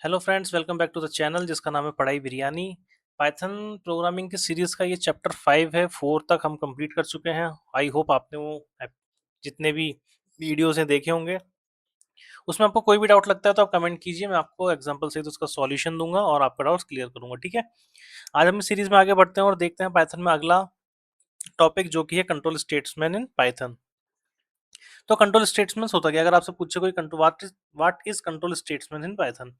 Hello friends, welcome back to the channel जिसका नाम है पढ़ाई बिरयानी। पाइथन प्रोग्रामिंग की सीरीज का ये चैप्टर 5 है। 4 तक हम कंप्लीट कर चुके हैं। आई होप आपने वो जितने भी वीडियोस हैं देखे होंगे। उसमें आपको कोई भी डाउट लगता है तो आप कमेंट कीजिए, मैं आपको एग्जांपल से उसका सॉल्यूशन दूंगा और आपका डाउट्स क्लियर करूंगा। ठीक है, आज हम इस सीरीज में आगे बढ़ते हैं और देखते हैं पाइथन में अगला टॉपिक जो कि है कंट्रोल स्टेटमेंट इन पाइथन। तो कंट्रोल स्टेटमेंट्स होता क्या? अगर आपसे पूछे कोई control what is control statement in Python,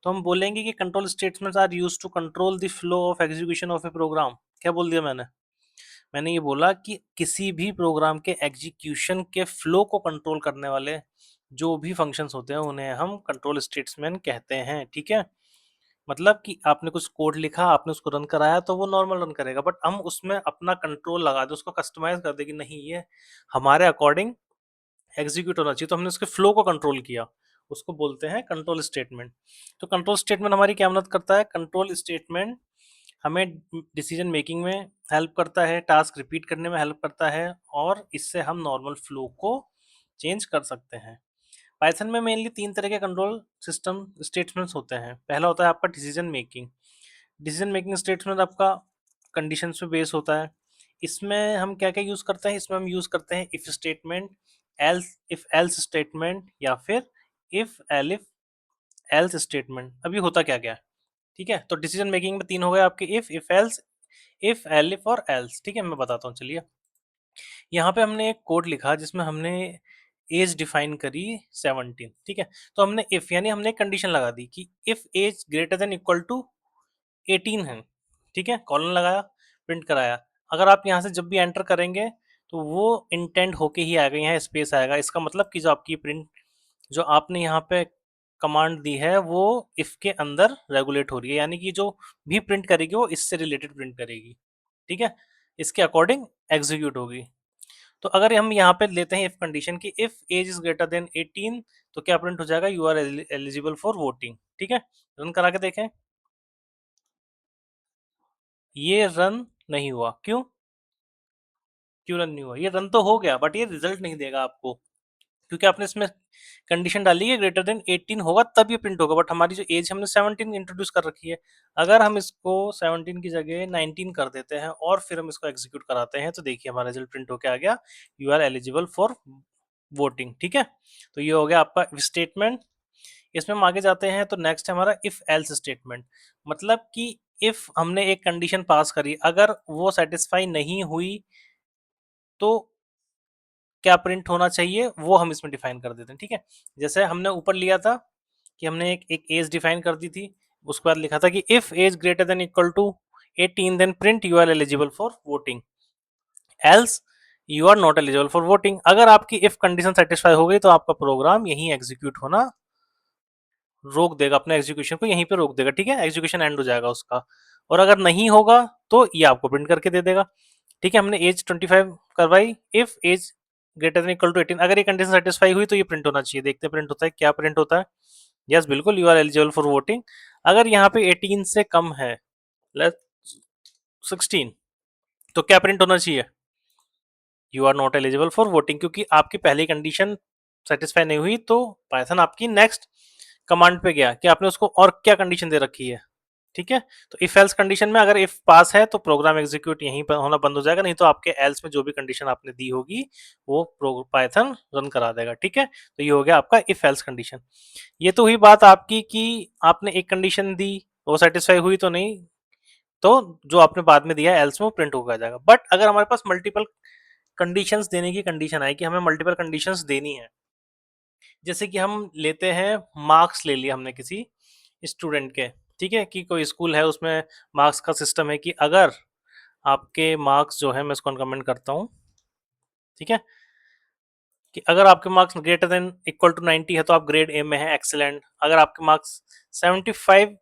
तो हम बोलेंगे कि control statements are used to control the flow of execution of a program. क्या बोल दिया मैंने? मैंने ये बोला कि किसी भी प्रोग्राम के एग्जीक्यूशन के फ्लो को कंट्रोल करने वाले जो भी फंक्शंस होते हैं उन्हें हम कंट्रोल स्टेटमेंट कहते हैं। ठीक है, मतलब कि आपने कुछ कोड लिखा, आपने उसको रन कराया तो वो नॉर्मल रन करेगा, बट हम उसमें अपना कंट्रोल लगा दे, उसको कस्टमाइज कर दे कि नहीं ये हमारे अकॉर्डिंग एग्जीक्यूट होना चाहिए, तो हमने उसके फ्लो को कंट्रोल किया, उसको बोलते हैं कंट्रोल स्टेटमेंट। तो कंट्रोल स्टेटमेंट हमारी क्या मदद करता है? कंट्रोल स्टेटमेंट हमें डिसीजन मेकिंग में हेल्प करता है, टास्क रिपीट करने में हेल्प करता है, और इससे हम नॉर्मल फ्लो को चेंज कर सकते हैं। पाइथन में मेनली 3 तरह के कंट्रोल सिस्टम स्टेटमेंट्स होते हैं। पहला होता है आपका decision making. Decision making statement आपका कंडीशन पे बेस होता है। इसमें हम क्या क्या यूज करते हैं? इसमें हम यूज करते हैं if statement, else if else statement, या फिर इफ एलिफ एल्स स्टेटमेंट। अभी होता क्या क्या है? ठीक है, तो डिसीजन मेकिंग में 3 हो गए आपके, इफ एल्स, इफ एलिफ और एल्स। ठीक है, मैं बताता हूँ, चलिए। यहाँ पे हमने एक कोड लिखा जिसमें हमने एज डिफाइन करी 17। ठीक है, तो हमने इफ यानी हमने एक कंडीशन लगा दी कि if age greater than equal to 18 है। ठीक है, कॉलन लगाया, प्रिंट कराया। अगर आप यहाँ से जब भी एंटर करेंगे तो वो इंटेंड होके ही आएगा, यहाँ स्पेस आएगा। इसका मतलब कि जो आपकी प्रिंट जो आपने यहाँ पे कमांड दी है वो इफ के अंदर रेगुलेट हो रही है, यानी कि जो भी प्रिंट करेगी वो इससे रिलेटेड प्रिंट करेगी। ठीक है, इसके अकॉर्डिंग एग्जीक्यूट होगी। तो अगर हम यहाँ पे लेते हैं इफ कंडीशन की if age is greater than 18, तो क्या प्रिंट हो जाएगा? You are eligible for voting. ठीक है, रन करा के देखें। ये रन नहीं हुआ, क्यों? क्यों रन नहीं हुआ? ये रन तो हो गया बट ये रिजल्ट नहीं देगा आपको, क्योंकि आपने इसमें कंडीशन डाली है ग्रेटर देन 18 होगा तब ये प्रिंट होगा, बट हमारी जो एज हमने 17 इंट्रोड्यूस कर रखी है। अगर हम इसको 17 की जगह 19 कर देते हैं और फिर हम इसको एग्जीक्यूट कराते हैं तो देखिए हमारा रिजल्ट प्रिंट होके आ गया, you are eligible for voting. ठीक है, तो ये हो गया आपका स्टेटमेंट। इसमें हम आगे जाते हैं तो नेक्स्ट है हमारा इफ एल्स स्टेटमेंट। मतलब कि इफ हमने एक कंडीशन पास करी, अगर वो सेटिस्फाई नहीं हुई तो क्या प्रिंट होना चाहिए वो हम इसमें डिफाइन कर देते हैं। ठीक है, जैसे हमने ऊपर लिया था कि हमने एक एज डिफाइन कर दी थी, उसके बाद लिखा था कि if age greater than equal to 18 then print you are eligible for voting, else you are not eligible for voting. अगर आपकी इफ कंडीशन सेटिस्फाई हो गई तो आपका प्रोग्राम यहीं एग्जीक्यूट होना रोक देगा, अपने एग्जीक्यूशन को यहीं पे रोक देगा। ठीक है, एग्जीक्यूशन एंड हो जाएगा उसका, और अगर नहीं होगा तो ये आपको प्रिंट करके दे देगा। ठीक है, हमने एज 25 करवाई, if age greater than equal to 18, अगर ये कंडीशन सेटिस्फाई हुई तो ये प्रिंट होना चाहिए। देखते हैं प्रिंट होता है क्या। प्रिंट होता है यस, बिल्कुल, you are eligible for voting. अगर यहाँ पे 18 से कम है, 16, तो क्या प्रिंट होना चाहिए? You are not eligible for voting, क्योंकि आपकी पहली कंडीशन सेटिस्फाई नहीं हुई तो पाइथन आपकी नेक्स्ट कमांड पे गया कि आपने उसको और क्या कंडीशन दे रखी है। ठीक है, तो इफ एल्स कंडीशन में अगर इफ पास है तो प्रोग्राम एग्जीक्यूट यहीं पर होना बंद हो जाएगा, नहीं तो आपके एल्स में जो भी कंडीशन आपने दी होगी वो पाइथन रन करा देगा। ठीक है, तो ये हो गया आपका इफ एल्स कंडीशन। ये तो हुई बात आपकी कि आपने एक कंडीशन दी, वो सेटिस्फाई हुई तो नहीं, तो जो आपने बाद में दिया एल्स में वो प्रिंट होकर आ जाएगा। बट अगर हमारे पास मल्टीपल कंडीशंस देने की कंडीशन आई कि हमें मल्टीपल कंडीशंस देनी है, जैसे कि हम लेते हैं मार्क्स ले लिया हमने किसी स्टूडेंट के। ठीक है, कि कोई स्कूल है उसमें मार्क्स का सिस्टम है कि अगर आपके मार्क्स जो है, मैं इसको कमेंट करता हूँ। ठीक है, कि अगर आपके marks greater than equal to 90 है तो आप ग्रेड ए में है, एक्सीलेंट। अगर आपके marks 75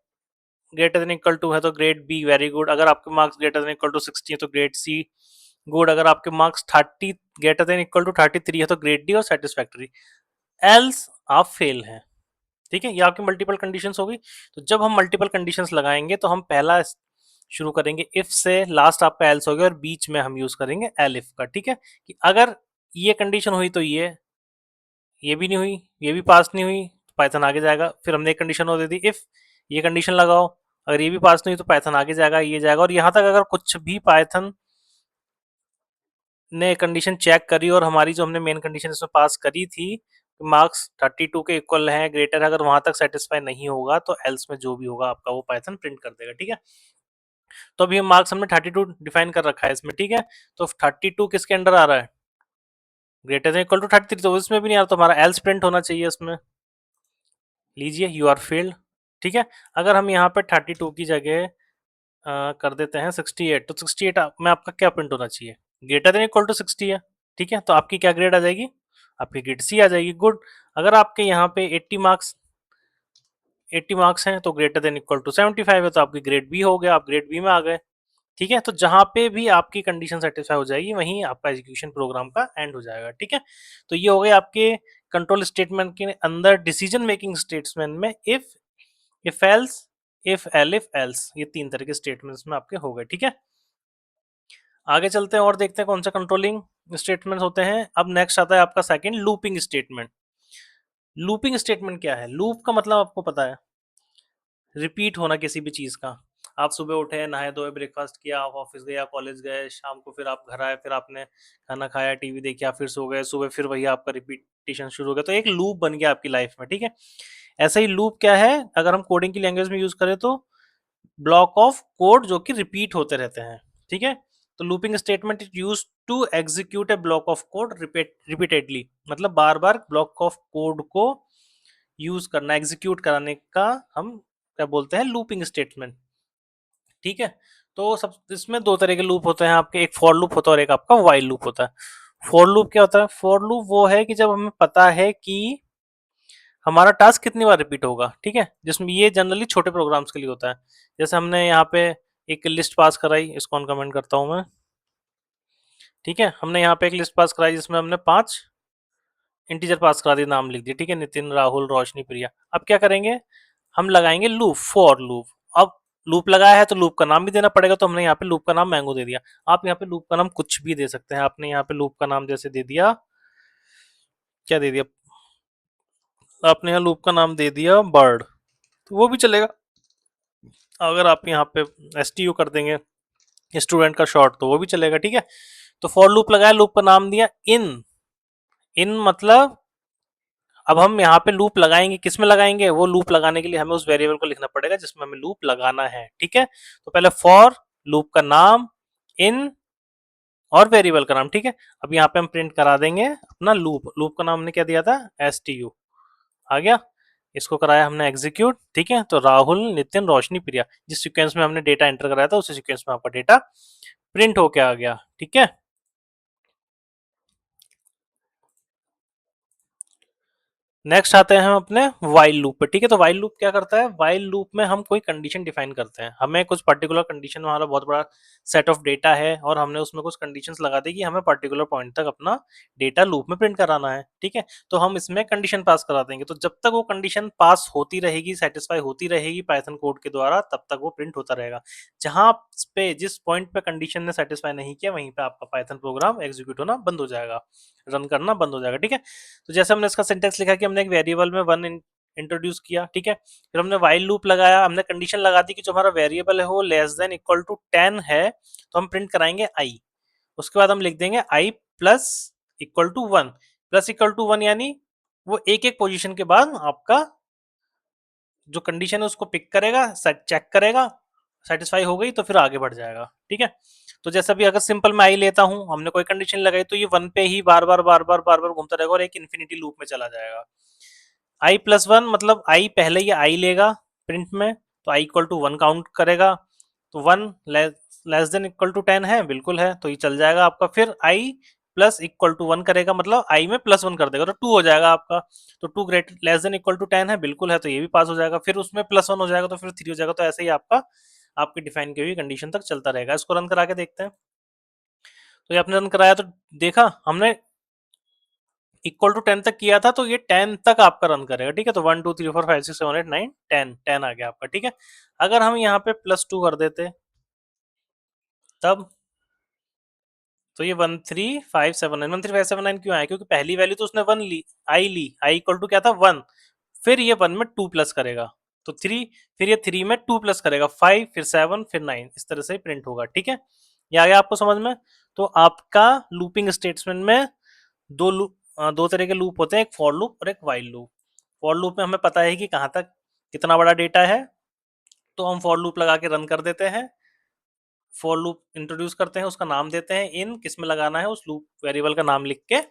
greater than equal to है तो ग्रेड बी, वेरी गुड। अगर आपके marks greater than equal to 60 है तो ग्रेड सी, गुड। अगर आपके marks 30 greater than equal to 33 है तो ग्रेड डी और सेटिस्फैक्टरी, एल्स आप फेल हैं। ठीक है, ये आपकी मल्टीपल कंडीशंस हो गई। तो जब हम मल्टीपल कंडीशंस लगाएंगे तो हम पहला शुरू करेंगे इफ से, लास्ट आपका एल्स हो गया, और बीच में हम यूज करेंगे एलिफ का। ठीक है, कि अगर ये कंडीशन हुई तो ये भी नहीं हुई, ये भी पास नहीं हुई, पाइथन आगे जाएगा। फिर हमने एक कंडीशन और दे दी, इफ ये कंडीशन लगाओ, अगर ये भी पास नहीं हुई तो पाइथन आगे जाएगा, ये जाएगा। और यहाँ तक अगर कुछ भी पाइथन ने कंडीशन चेक करी और हमारी जो हमने मेन कंडीशन इसमें पास करी थी, मार्क्स 32 के इक्वल है, ग्रेटर है, अगर वहां तक सेटिस्फाई नहीं होगा तो एल्स में जो भी होगा आपका वो पाइथन प्रिंट कर देगा। ठीक है, तो अभी मार्क्स हमने 32 डिफाइन कर रखा है इसमें। ठीक है, तो 32 किसके अंडर आ रहा है, ग्रेटर देन इक्वल टू 33, तो इसमें भी नहीं आ रहा, तो हमारा एल्स प्रिंट होना चाहिए इसमें। लीजिए, यू आर फेल्ड। ठीक है, अगर हम यहाँ पे 32 की जगह कर देते हैं 68, तो 68 में आपका क्या प्रिंट होना चाहिए, ग्रेटर देन इक्वल टू 60 है। ठीक है, तो आपकी क्या ग्रेड आ जाएगी, आपकी ग्रेड सी आ जाएगी। गुड। अगर आपके यहाँ पे 80 मार्क्स हैं तो ग्रेटर देन इक्वल टू 75 है, तो आपकी ग्रेड बी हो गया, आप ग्रेड बी में आ गए। ठीक है, तो जहां पे भी आपकी कंडीशन सेटिस्फाई हो जाएगी वहीं आपका एजुकेशन प्रोग्राम का एंड हो जाएगा। ठीक है, तो ये हो गए आपके कंट्रोल स्टेटमेंट के अंदर डिसीजन मेकिंग स्टेटमेंट में if else, if L, if else, ये 3 तरह के स्टेटमेंट्स में आपके हो गए। ठीक है, आगे चलते हैं और देखते हैं कौन सा कंट्रोलिंग स्टेटमेंट होते हैं। अब नेक्स्ट आता है आपका second, looping statement. Looping statement क्या है, लूप का मतलब आपको पता है, रिपीट होना किसी भी चीज का। आप सुबह उठे, नहाए धोए, ब्रेकफास्ट किया, आप ऑफिस गए या कॉलेज गए, शाम को फिर आप घर आए, फिर आपने खाना खाया, टीवी देखा, फिर सो गए, सुबह फिर वही आपका रिपीटेशन शुरू हो गया, तो एक लूप बन गया आपकी लाइफ में। ठीक है, ऐसा ही लूप क्या है, अगर हम कोडिंग की लैंग्वेज में यूज करें तो ब्लॉक ऑफ कोड जो कि रिपीट होते रहते हैं। ठीक है, तो looping statement is use to execute a block of code repeatedly, मतलब बार बार ब्लॉक ऑफ कोड को यूज करना, एग्जीक्यूट कराने का हम क्या बोलते हैं, लूपिंग स्टेटमेंट। ठीक है, तो सब इसमें दो तरह के लूप होते हैं आपके, एक फॉर लूप होता है और एक आपका व्हाइल लूप होता है। फॉर लूप क्या होता है, फॉर लूप वो है कि जब हमें पता है कि हमारा टास्क कितनी बार रिपीट होगा। ठीक है, जिसमें ये जनरली छोटे प्रोग्राम्स के लिए होता है। जैसे हमने यहाँ पे एक लिस्ट पास कराई, इसको अनकमेंट करता हूं मैं। ठीक है, हमने यहाँ पे एक लिस्ट पास कराई जिसमें हमने 5 इंटीजर पास करा दिए, नाम लिख दिए। ठीक है, नितिन, राहुल, रोशनी, प्रिया। अब क्या करेंगे, हम लगाएंगे लूप, फॉर लूप। अब लूप लगाया है तो लूप का नाम भी देना पड़ेगा, तो हमने यहाँ पे लूप का नाम मैंगो दे दिया। आप यहाँ पे लूप का नाम कुछ भी दे सकते हैं, आपने यहाँ पे लूप का नाम जैसे दे दिया, क्या दे दिया, आपने यहाँ लूप का नाम दे दिया बर्ड, तो वो भी चलेगा। अगर आप यहाँ पे STU कर देंगे, स्टूडेंट का शॉर्ट, तो वो भी चलेगा। ठीक है, तो फॉर लूप लगाया, लूप का नाम दिया इन। इन मतलब अब हम यहाँ पे लूप लगाएंगे, किसमें लगाएंगे, वो लूप लगाने के लिए हमें उस वेरिएबल को लिखना पड़ेगा जिसमें हमें लूप लगाना है। ठीक है, तो पहले फॉर, लूप का नाम, इन और वेरिएबल का नाम। ठीक है, अब यहाँ पे हम प्रिंट करा देंगे अपना लूप। लूप का नाम हमने क्या दिया था, STU, आ गया। इसको कराया हमने एग्जीक्यूट। ठीक है, तो राहुल, नितिन, रोशनी, प्रिया, जिस सीक्वेंस में हमने डेटा एंटर कराया था उसी सीक्वेंस में आपका डेटा प्रिंट होके आ गया। ठीक है, नेक्स्ट आते हैं हम अपने वाइल लूप पे। ठीक है, तो वाइल लूप क्या करता है, वाइल लूप में हम कोई कंडीशन डिफाइन करते हैं, हमें कुछ पर्टिकुलर कंडीशन, हमारा बहुत बड़ा सेट ऑफ डेटा है और हमने उसमें कुछ कंडीशंस लगा दी कि हमें पर्टिकुलर पॉइंट तक अपना डेटा लूप में प्रिंट कराना है। ठीक है, तो हम इसमें कंडीशन पास करा देंगे, तो जब तक वो कंडीशन पास होती रहेगी, सेटिस्फाई होती रहेगी पाइथन कोड के द्वारा, तब तक वो प्रिंट होता रहेगा। जहां पे, जिस पॉइंट पे कंडीशन ने सेटिस्फाई नहीं किया, वहीं पे आपका पाइथन प्रोग्राम एग्जीक्यूट होना बंद हो जाएगा, रन करना बंद हो जाएगा। ठीक है, तो जैसे हमने इसका सिंटेक्स लिखा कि हमने एक वेरिएबल में 1 इंट्रोड्यूस किया। ठीक है, फिर हमने व्हाइल लूप लगाया, हमने कंडीशन लगा दी कि जो हमारा वेरिएबल है वो लेस देन इक्वल टू 10 है, तो हम प्रिंट कराएंगे आई। उसके बाद हम लिख देंगे I plus equal to 1, plus equal to 1 यानी वो एक एक पोजीशन के बाद आपका जो कंडीशन है उसको पिक करेगा, चेक करेगा, सेटिस्फाई हो गई तो फिर आगे बढ़ जाएगा। ठीक है, तो जैसा भी अगर सिंपल मैं आई लेता हूं, हमने कोई कंडीशन लगाई तो ये 1 पे ही बार बार घूमता रहेगा और एक इन्फिनिटी लूप में चला जाएगा। आई प्लस 1 मतलब आई पहले ये आई लेगा प्रिंट में, तो आई इक्वल टू 1 काउंट करेगा, तो 1 लेस देन इक्वल टू 10 है, बिल्कुल है, तो ये चल जाएगा आपका। फिर आई प्लस इक्वल टू 1 करेगा, मतलब आई में प्लस 1 कर देगा, तो 2 हो जाएगा आपका। तो 2 greater less than equal to 10 है, बिल्कुल है, तो ये भी पास हो जाएगा। फिर उसमें प्लस 1 हो जाएगा, तो फिर 3 हो जाएगा, तो ऐसे ही आपका आपकी डिफाइन की हुई कंडीशन तक चलता रहेगा। इसको रन करा के देखते हैं। तो ये आपने रन कराया तो देखा हमने इक्वल टू 10 तक किया था, तो ये 10 तक आपका रन करेगा। ठीक है, तो 1 2 3 4 5 6 7 8 9 10 10 आ गया आपका। ठीक है, अगर हम यहाँ पे +2 कर देते तब, तो ये 1 3 5 7 9 1 3 5 7 9 क्यों आया, क्योंकि पहली वैल्यू तो उसने 1 ली, आई ली, आई इक्वल टू क्या था 1, फिर ये 1 में 2 प्लस करेगा तो 3, फिर ये 3 में 2 प्लस करेगा 5, फिर 7, फिर 9, इस तरह से प्रिंट होगा। ठीक है, ये आ गया आपको समझ में। तो आपका लूपिंग स्टेटमेंट में दो तरह के लूप होते हैं, एक फॉर लूप और एक वाइल लूप। फॉर लूप में हमें पता है कि कहाँ तक कितना बड़ा डेटा है, तो हम फॉर लूप लगा के रन कर देते हैं। फॉर लूप इंट्रोड्यूस करते हैं, उसका नाम देते हैं इन, किस में लगाना है उस लूप वेरिएबल का नाम लिख के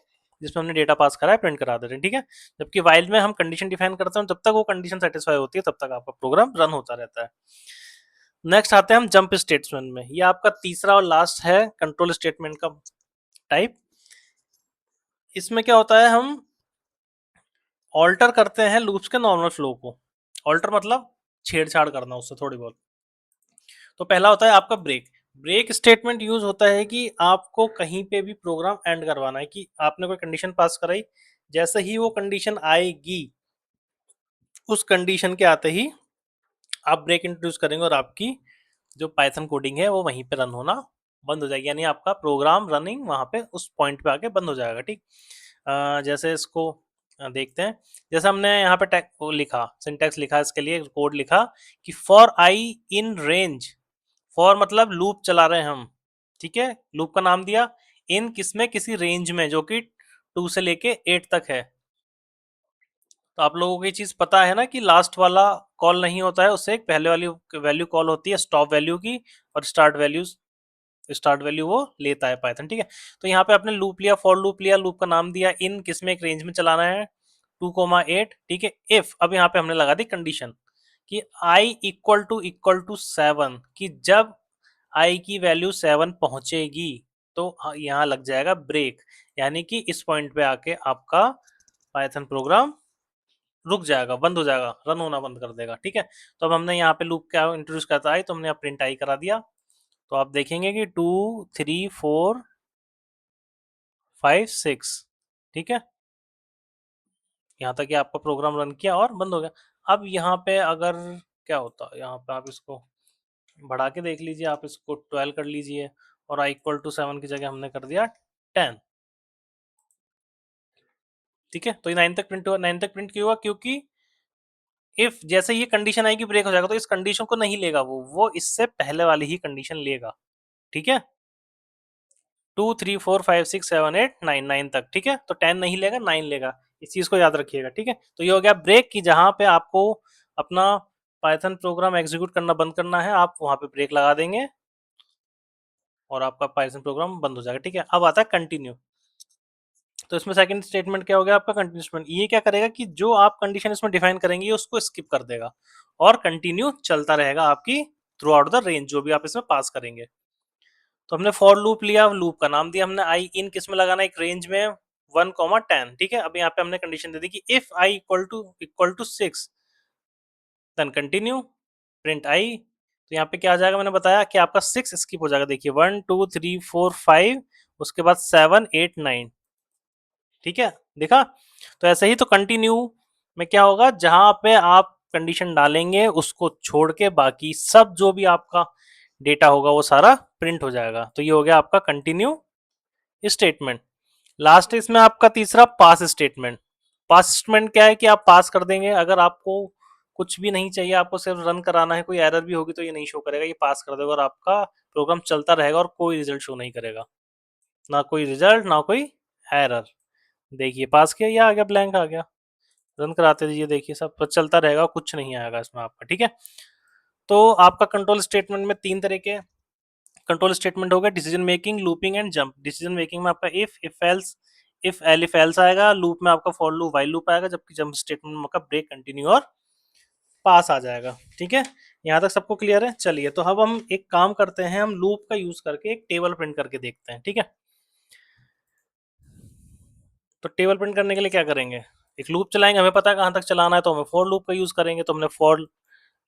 जिसमें हमने डेटा पास करा है प्रिंट करा देते हैं। ठीक है, जबकि वाइल में हम कंडीशन डिफाइन करते हैं, जब तक वो कंडीशन सेटिस्फाई होती है तब तक आपका प्रोग्राम रन होता रहता है। नेक्स्ट आते हैं हम जंप स्टेटमेंट में। ये आपका तीसरा और लास्ट है कंट्रोल स्टेटमेंट का टाइप। इसमें क्या होता है, हम ऑल्टर करते हैं लूप्स के नॉर्मल फ्लो को। ऑल्टर मतलब छेड़छाड़ करना उससे थोड़ी बहुत। तो पहला होता है आपका ब्रेक। ब्रेक स्टेटमेंट यूज होता है कि आपको कहीं पे भी प्रोग्राम एंड करवाना है, कि आपने कोई कंडीशन पास कराई, जैसे ही वो कंडीशन आएगी उस कंडीशन के आते ही आप ब्रेक इंट्रोड्यूस करेंगे और आपकी जो पाइथन कोडिंग है वो वहीं पे रन होना बंद हो जाएगी, यानी आपका प्रोग्राम रनिंग वहां पे उस पॉइंट पे आके बंद हो जाएगा। ठीक, जैसे इसको देखते हैं। जैसे हमने यहाँ पे टैग को लिखा, सिंटैक्स लिखा, इसके लिए कोड लिखा कि for I in range. For मतलब लूप चला रहे हैं हम, ठीक है, लूप का नाम दिया। इन किसमें, किसी रेंज में जो कि 2 से लेके 8 तक है। तो आप लोगों को ये चीज पता है ना कि लास्ट वाला कॉल नहीं होता है, उससे एक पहले वाली वैल्यू कॉल होती है स्टॉप वैल्यू की, और स्टार्ट वैल्यू वो लेता है पाइथन। ठीक है, तो यहाँ पे आपने लूप लिया, फॉर लूप लिया, लूप का नाम दिया इन, किसमें एक रेंज में चलाना है 2,8। ठीक है, इफ अब यहाँ पे हमने लगा दी कंडीशन कि i इक्वल टू 7, कि जब i की वैल्यू 7 पहुंचेगी तो यहाँ लग जाएगा ब्रेक, यानी कि इस पॉइंट पे आके आपका पाइथन प्रोग्राम रुक जाएगा, बंद हो जाएगा, रन होना बंद कर देगा। ठीक है, तो अब हमने यहाँ पे लूप क्या इंट्रोड्यूस करता है, तो हमने यहाँ प्रिंट आई करा दिया। तो आप देखेंगे कि 2, 3, 4, 5, 6। ठीक है, यहाँ तक कि आपका प्रोग्राम रन किया और बंद हो गया। अब यहाँ पे अगर क्या होता है, यहाँ पे आप इसको बढ़ा के देख लीजिए, आप इसको 12 कर लीजिए, और i इक्वल टू 7 की जगह हमने कर दिया 10। ठीक है, तो ये 9 तक प्रिंट हुआ। 9 तक प्रिंट क्यों हुआ, क्योंकि इफ जैसे ये कंडीशन आएगी ब्रेक हो जाएगा, तो इस कंडीशन को नहीं लेगा वो इससे पहले वाली ही कंडीशन लेगा। ठीक है, 2, 3, 4, 5, 6, 7, 8, 9 तक। ठीक है, तो 10 नहीं लेगा, 9 लेगा, इस चीज को याद रखिएगा। ठीक है, तो ये हो गया ब्रेक, की जहां पे आपको अपना पाइथन प्रोग्राम एग्जीक्यूट करना बंद करना है, आप वहां पे ब्रेक लगा देंगे और आपका पाइथन प्रोग्राम बंद हो जाएगा। ठीक है, अब आता है कंटिन्यू। तो इसमें सेकंड स्टेटमेंट क्या हो गया आपका, कंटिन्यू स्टेटमेंट। ये क्या करेगा कि जो आप कंडीशन इसमें डिफाइन करेंगे उसको स्किप कर देगा और कंटिन्यू चलता रहेगा आपकी थ्रू आउट द रेंज, जो भी आप इसमें पास करेंगे। तो हमने फॉर लूप लिया, लूप का नाम दिया हमने आई इन, किस में लगाना, एक रेंज में 1,10। ठीक है, अब यहाँ पे हमने कंडीशन दे दी कि if I equal to 6 then continue print I. तो यहाँ पे क्या आ जाएगा, मैंने बताया कि आपका 6 स्किप हो जाएगा। देखिए 1, 2, 3, 4, 5, उसके बाद 7, 8, 9। ठीक है, देखा। तो ऐसे ही तो कंटिन्यू में क्या होगा, जहां पे आप कंडीशन डालेंगे उसको छोड़ के बाकी सब जो भी आपका डेटा होगा वो सारा प्रिंट हो जाएगा। तो ये हो गया आपका कंटिन्यू स्टेटमेंट। लास्ट इसमें आपका तीसरा पास स्टेटमेंट। पास स्टेटमेंट क्या है कि आप पास कर देंगे, अगर आपको कुछ भी नहीं चाहिए, आपको सिर्फ रन कराना है, कोई एरर भी होगी तो ये नहीं शो करेगा, ये पास कर देगा और आपका प्रोग्राम चलता रहेगा और कोई रिजल्ट शो नहीं करेगा, ना कोई रिजल्ट ना कोई एरर। देखिए पास किया, ये आ गया, ब्लैंक आ गया, रन कराते दीजिए, देखिए सब तो चलता रहेगा, कुछ नहीं आएगा इसमें आपका। ठीक है, तो आपका कंट्रोल स्टेटमेंट में 3 तरह के कंट्रोल स्टेटमेंट हो गया, decision making, looping and jump. Decision making में आपका इफ एल्स, इफ एल्स आएगा, लूप में आपका फॉर लूप वाइल लूप आएगा, जबकि जंप स्टेटमेंट में आपका ब्रेक, कंटिन्यू और पास आ जाएगा। ठीक है, यहाँ तक सबको क्लियर है। चलिए, तो अब हम एक काम करते हैं, हम लूप का यूज करके एक टेबल प्रिंट करके देखते हैं। ठीक है, तो टेबल प्रिंट करने के लिए क्या करेंगे, एक लूप चलाएंगे, हमें पता है कहाँ तक चलाना है, तो हमें फॉर लूप का यूज करेंगे। तो हमने फॉर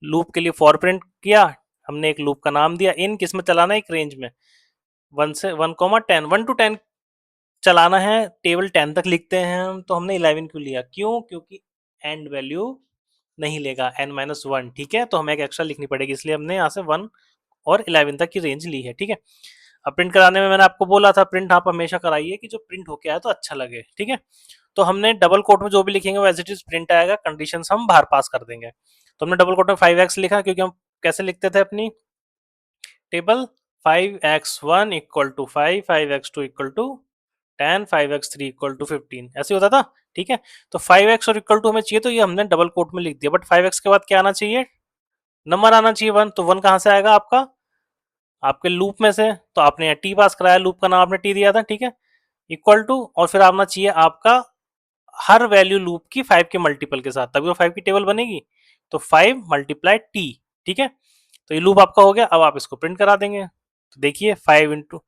लूप के लिए फॉर प्रिंट किया, हमने एक लूप का नाम दिया इन, किस में चलाना है, एक रेंज में 1 से 1, 10, 1 to 10 चलाना है, टेबल 10 तक लिखते हैं हम, तो हमने 11 क्यों लिया, क्यों, क्योंकि एंड वैल्यू नहीं लेगा n-1। ठीक है, तो हमें एक एक्स्ट्रा लिखनी पड़ेगी, इसलिए हमने यहाँ से 1 और 11 तक की रेंज ली है। ठीक है, अब प्रिंट कराने में मैंने आपको बोला था प्रिंट आप हमेशा कराइए कि जो प्रिंट होके आए तो अच्छा लगे। ठीक है, तो हमने डबल कोट में जो भी लिखेंगे वो एज इट इज प्रिंट आएगा, कंडीशन हम बाहर पास कर देंगे। तो हमने डबल कोट में 5x लिखा, क्योंकि हम कैसे लिखते थे अपनी table, 5x1 equal to 5, 5x2 equal to 10, 5x3 equal to 15, ऐसे होता था। ठीक है, तो 5x और इक्वल टू हमें चाहिए, तो ये हमने डबल कोट में लिख दिया। बट 5x के बाद क्या आना चाहिए, नंबर आना चाहिए 1। तो 1 कहां से आएगा आपका, आपके लूप में से। तो आपने टी पास कराया, लूप का नाम आपने टी दिया था, ठीक है, इक्वल टू, और फिर आना चाहिए आपका हर वैल्यू लूप की 5 के मल्टीपल के साथ, तभी वो 5 की टेबल बनेगी। तो 5 मल्टीप्लाई टी, ठीक है। तो ये लूप आपका हो गया। अब आप इसको प्रिंट करा देंगे। तो देखिए 5 into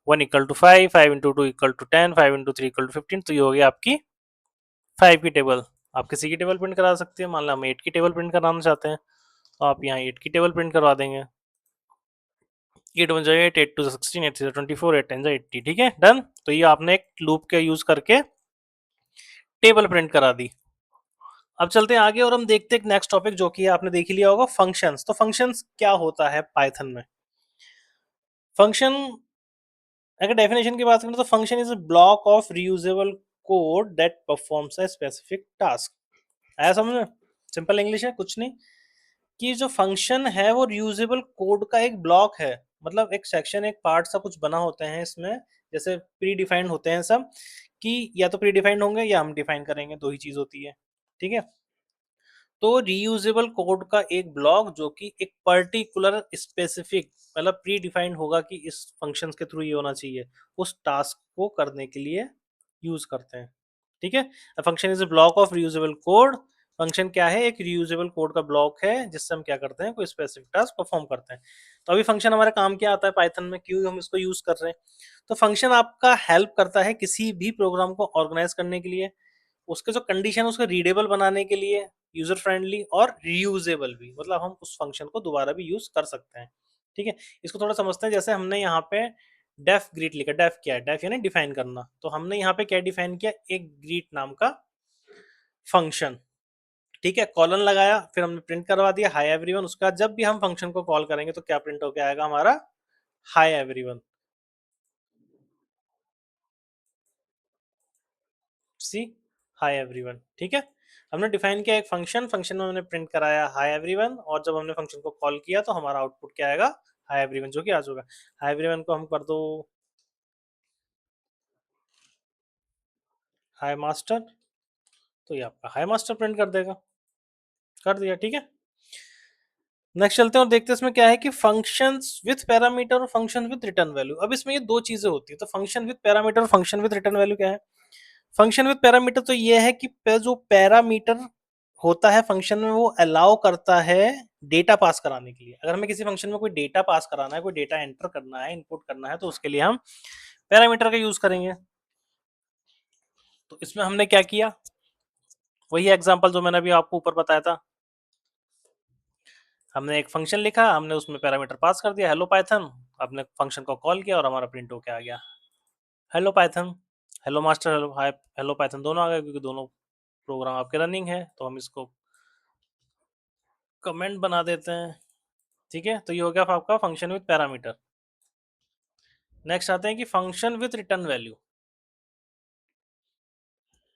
1 equal to 5, 5 into 2 equal to 10, 5 into 3 equal to 15। तो ये हो गया आपकी 5 की टेबल। आप किसी की टेबल प्रिंट करा सकते हैं, मान लो हम 8 की टेबल प्रिंट कराना चाहते हैं, तो आप यहाँ 8 की टेबल प्रिंट करवा देंगे। 8 1 8, 8 2 16, 8 3 24, 8 10 80, ठीक है, डन। तो ये आपने एक लूप का यूज करके टेबल प्रिंट करा दी। अब चलते हैं आगे और हम देखते हैं एक नेक्स्ट टॉपिक, जो कि आपने देख ही लिया होगा, फंक्शंस। तो फंक्शंस क्या होता है पाइथन में। फंक्शन, अगर डेफिनेशन की बात करें तो function is a block of reusable code that performs a specific task. आया समझ में, सिंपल इंग्लिश है, कुछ नहीं। कि जो फंक्शन है वो रीयूजेबल कोड का एक ब्लॉक है, मतलब एक सेक्शन, एक पार्ट सा कुछ बना होते हैं इसमें, जैसे प्री डिफाइंड होते हैं सब, कि या तो प्री डिफाइंड होंगे या हम डिफाइन करेंगे, दो ही चीज होती है, ठीक है। तो रीयूजेबल कोड का एक ब्लॉक जो कि एक पर्टिकुलर स्पेसिफिक, मतलब प्री डिफाइंड होगा कि इस फंक्शन के थ्रू ये होना चाहिए, उस टास्क को करने के लिए यूज करते हैं, ठीक है। Function is a block of reusable code. Function क्या है, एक रीयूजेबल कोड का ब्लॉक है जिससे हम क्या करते हैं, कोई स्पेसिफिक टास्क परफॉर्म करते हैं। तो अभी फंक्शन हमारे काम क्या आता है पाइथन में, क्यों हम इसको यूज कर रहे हैं। तो फंक्शन आपका हेल्प करता है किसी भी प्रोग्राम को ऑर्गेनाइज करने के लिए, उसके जो कंडीशन है उसको रीडेबल बनाने के लिए, यूजर फ्रेंडली और रीयूजेबल भी, मतलब हम उस फंक्शन को दोबारा भी यूज कर सकते हैं, ठीक है। इसको थोड़ा समझते हैं। जैसे हमने यहाँ पे डेफ ग्रीट लिखा, डेफ क्या है, डेफ यानी डिफाइन करना। तो हमने यहाँ पे क्या डिफाइन किया, एक ग्रीट नाम का फंक्शन, ठीक है, कॉलन लगाया, फिर हमने प्रिंट करवा दिया हाई एवरीवन। उसका जब भी हम फंक्शन को कॉल करेंगे तो क्या प्रिंट होकर आएगा हमारा, हाई एवरीवन, सी, हाय एवरीवन, ठीक है। हमने डिफाइन किया एक फंक्शन, फंक्शन में हमने प्रिंट कराया हाय एवरीवन, और जब हमने फंक्शन को कॉल किया तो हमारा आउटपुट क्या आएगा, हाय एवरीवन, जो कि आ जाएगा। हाय एवरीवन को हम कर दो हाय मास्टर, तो ये आपका हाय मास्टर प्रिंट कर देगा, कर दिया, ठीक है। नेक्स्ट चलते हैं और देखते हैं इसमें क्या है कि फंक्शंस विद पैरामीटर और फंक्शन विद रिटर्न वैल्यू। अब इसमें ये दो चीजें होती है, तो फंक्शन विद पैरामीटर और फंक्शन विद रिटर्न वैल्यू क्या है। फंक्शन विद पैरामीटर तो ये है कि जो पैरामीटर होता है फंक्शन में वो अलाउ करता है डेटा पास कराने के लिए। अगर हमें किसी फंक्शन में कोई डेटा पास कराना है, कोई डेटा एंटर करना है, इनपुट करना है, तो उसके लिए हम पैरामीटर का यूज करेंगे। तो इसमें हमने क्या किया, वही एग्जांपल जो मैंने अभी आपको ऊपर बताया था। हमने एक फंक्शन लिखा, हमने उसमें पैरामीटर पास कर दिया हेलो पाइथन, आपने फंक्शन को कॉल किया और हमारा प्रिंट होके आ गया hello Python. Hello master, hello hi, hello Python दोनों आ गए, क्योंकि दोनों प्रोग्राम आपके रनिंग है। तो हम इसको कमेंट बना देते हैं, ठीक है। तो ये हो गया आपका फंक्शन विद पैरामीटर। नेक्स्ट आते हैं कि फंक्शन विद रिटर्न वैल्यू।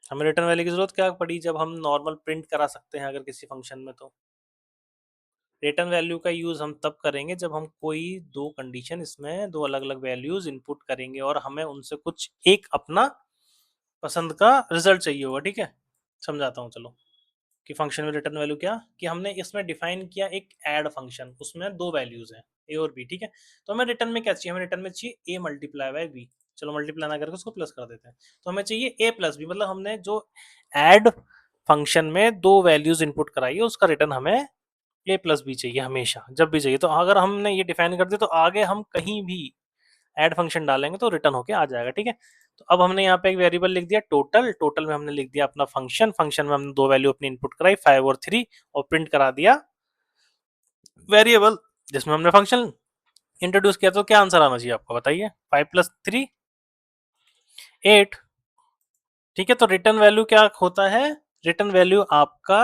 हमें रिटर्न वैल्यू की जरूरत क्या पड़ी, जब हम नॉर्मल प्रिंट करा सकते हैं अगर किसी फंक्शन में, तो रिटर्न वैल्यू का यूज हम तब करेंगे जब हम कोई दो कंडीशन, इसमें दो अलग अलग वैल्यूज इनपुट करेंगे और हमें उनसे कुछ एक अपना पसंद का रिजल्ट चाहिए होगा, ठीक है। समझाता हूँ चलो, कि फंक्शन में रिटर्न वैल्यू क्या, कि हमने इसमें डिफाइन किया एक ऐड फंक्शन, उसमें दो वैल्यूज हैं ए और बी, ठीक है। तो हमें रिटर्न में क्या चाहिए, हमें रिटर्न में चाहिए ए मल्टीप्लाई बाय बी। चलो मल्टीप्लाई ना करके उसको प्लस कर देते हैं। तो हमें चाहिए ए प्लस बी, मतलब हमने जो ऐड फंक्शन में दो वैल्यूज इनपुट कराई है उसका रिटर्न हमें ए प्लस बी चाहिए, हमेशा जब भी चाहिए। तो अगर हमने ये डिफाइन कर दिया तो आगे हम कहीं भी ऐड फंक्शन डालेंगे तो रिटर्न होके आ जाएगा, ठीक है। तो अब हमने यहाँ पे एक वेरिएबल लिख दिया टोटल, टोटल में हमने लिख दिया अपना फंक्शन, फंक्शन में हमने दो वैल्यू अपनी इनपुट कराई 5 और 3, और प्रिंट करा दिया वेरिएबल जिसमें हमने फंक्शन इंट्रोड्यूस किया। तो क्या आंसर आना चाहिए आपको बताइए, 5 + 3 8, ठीक है। तो रिटर्न वैल्यू क्या होता है, रिटर्न वैल्यू आपका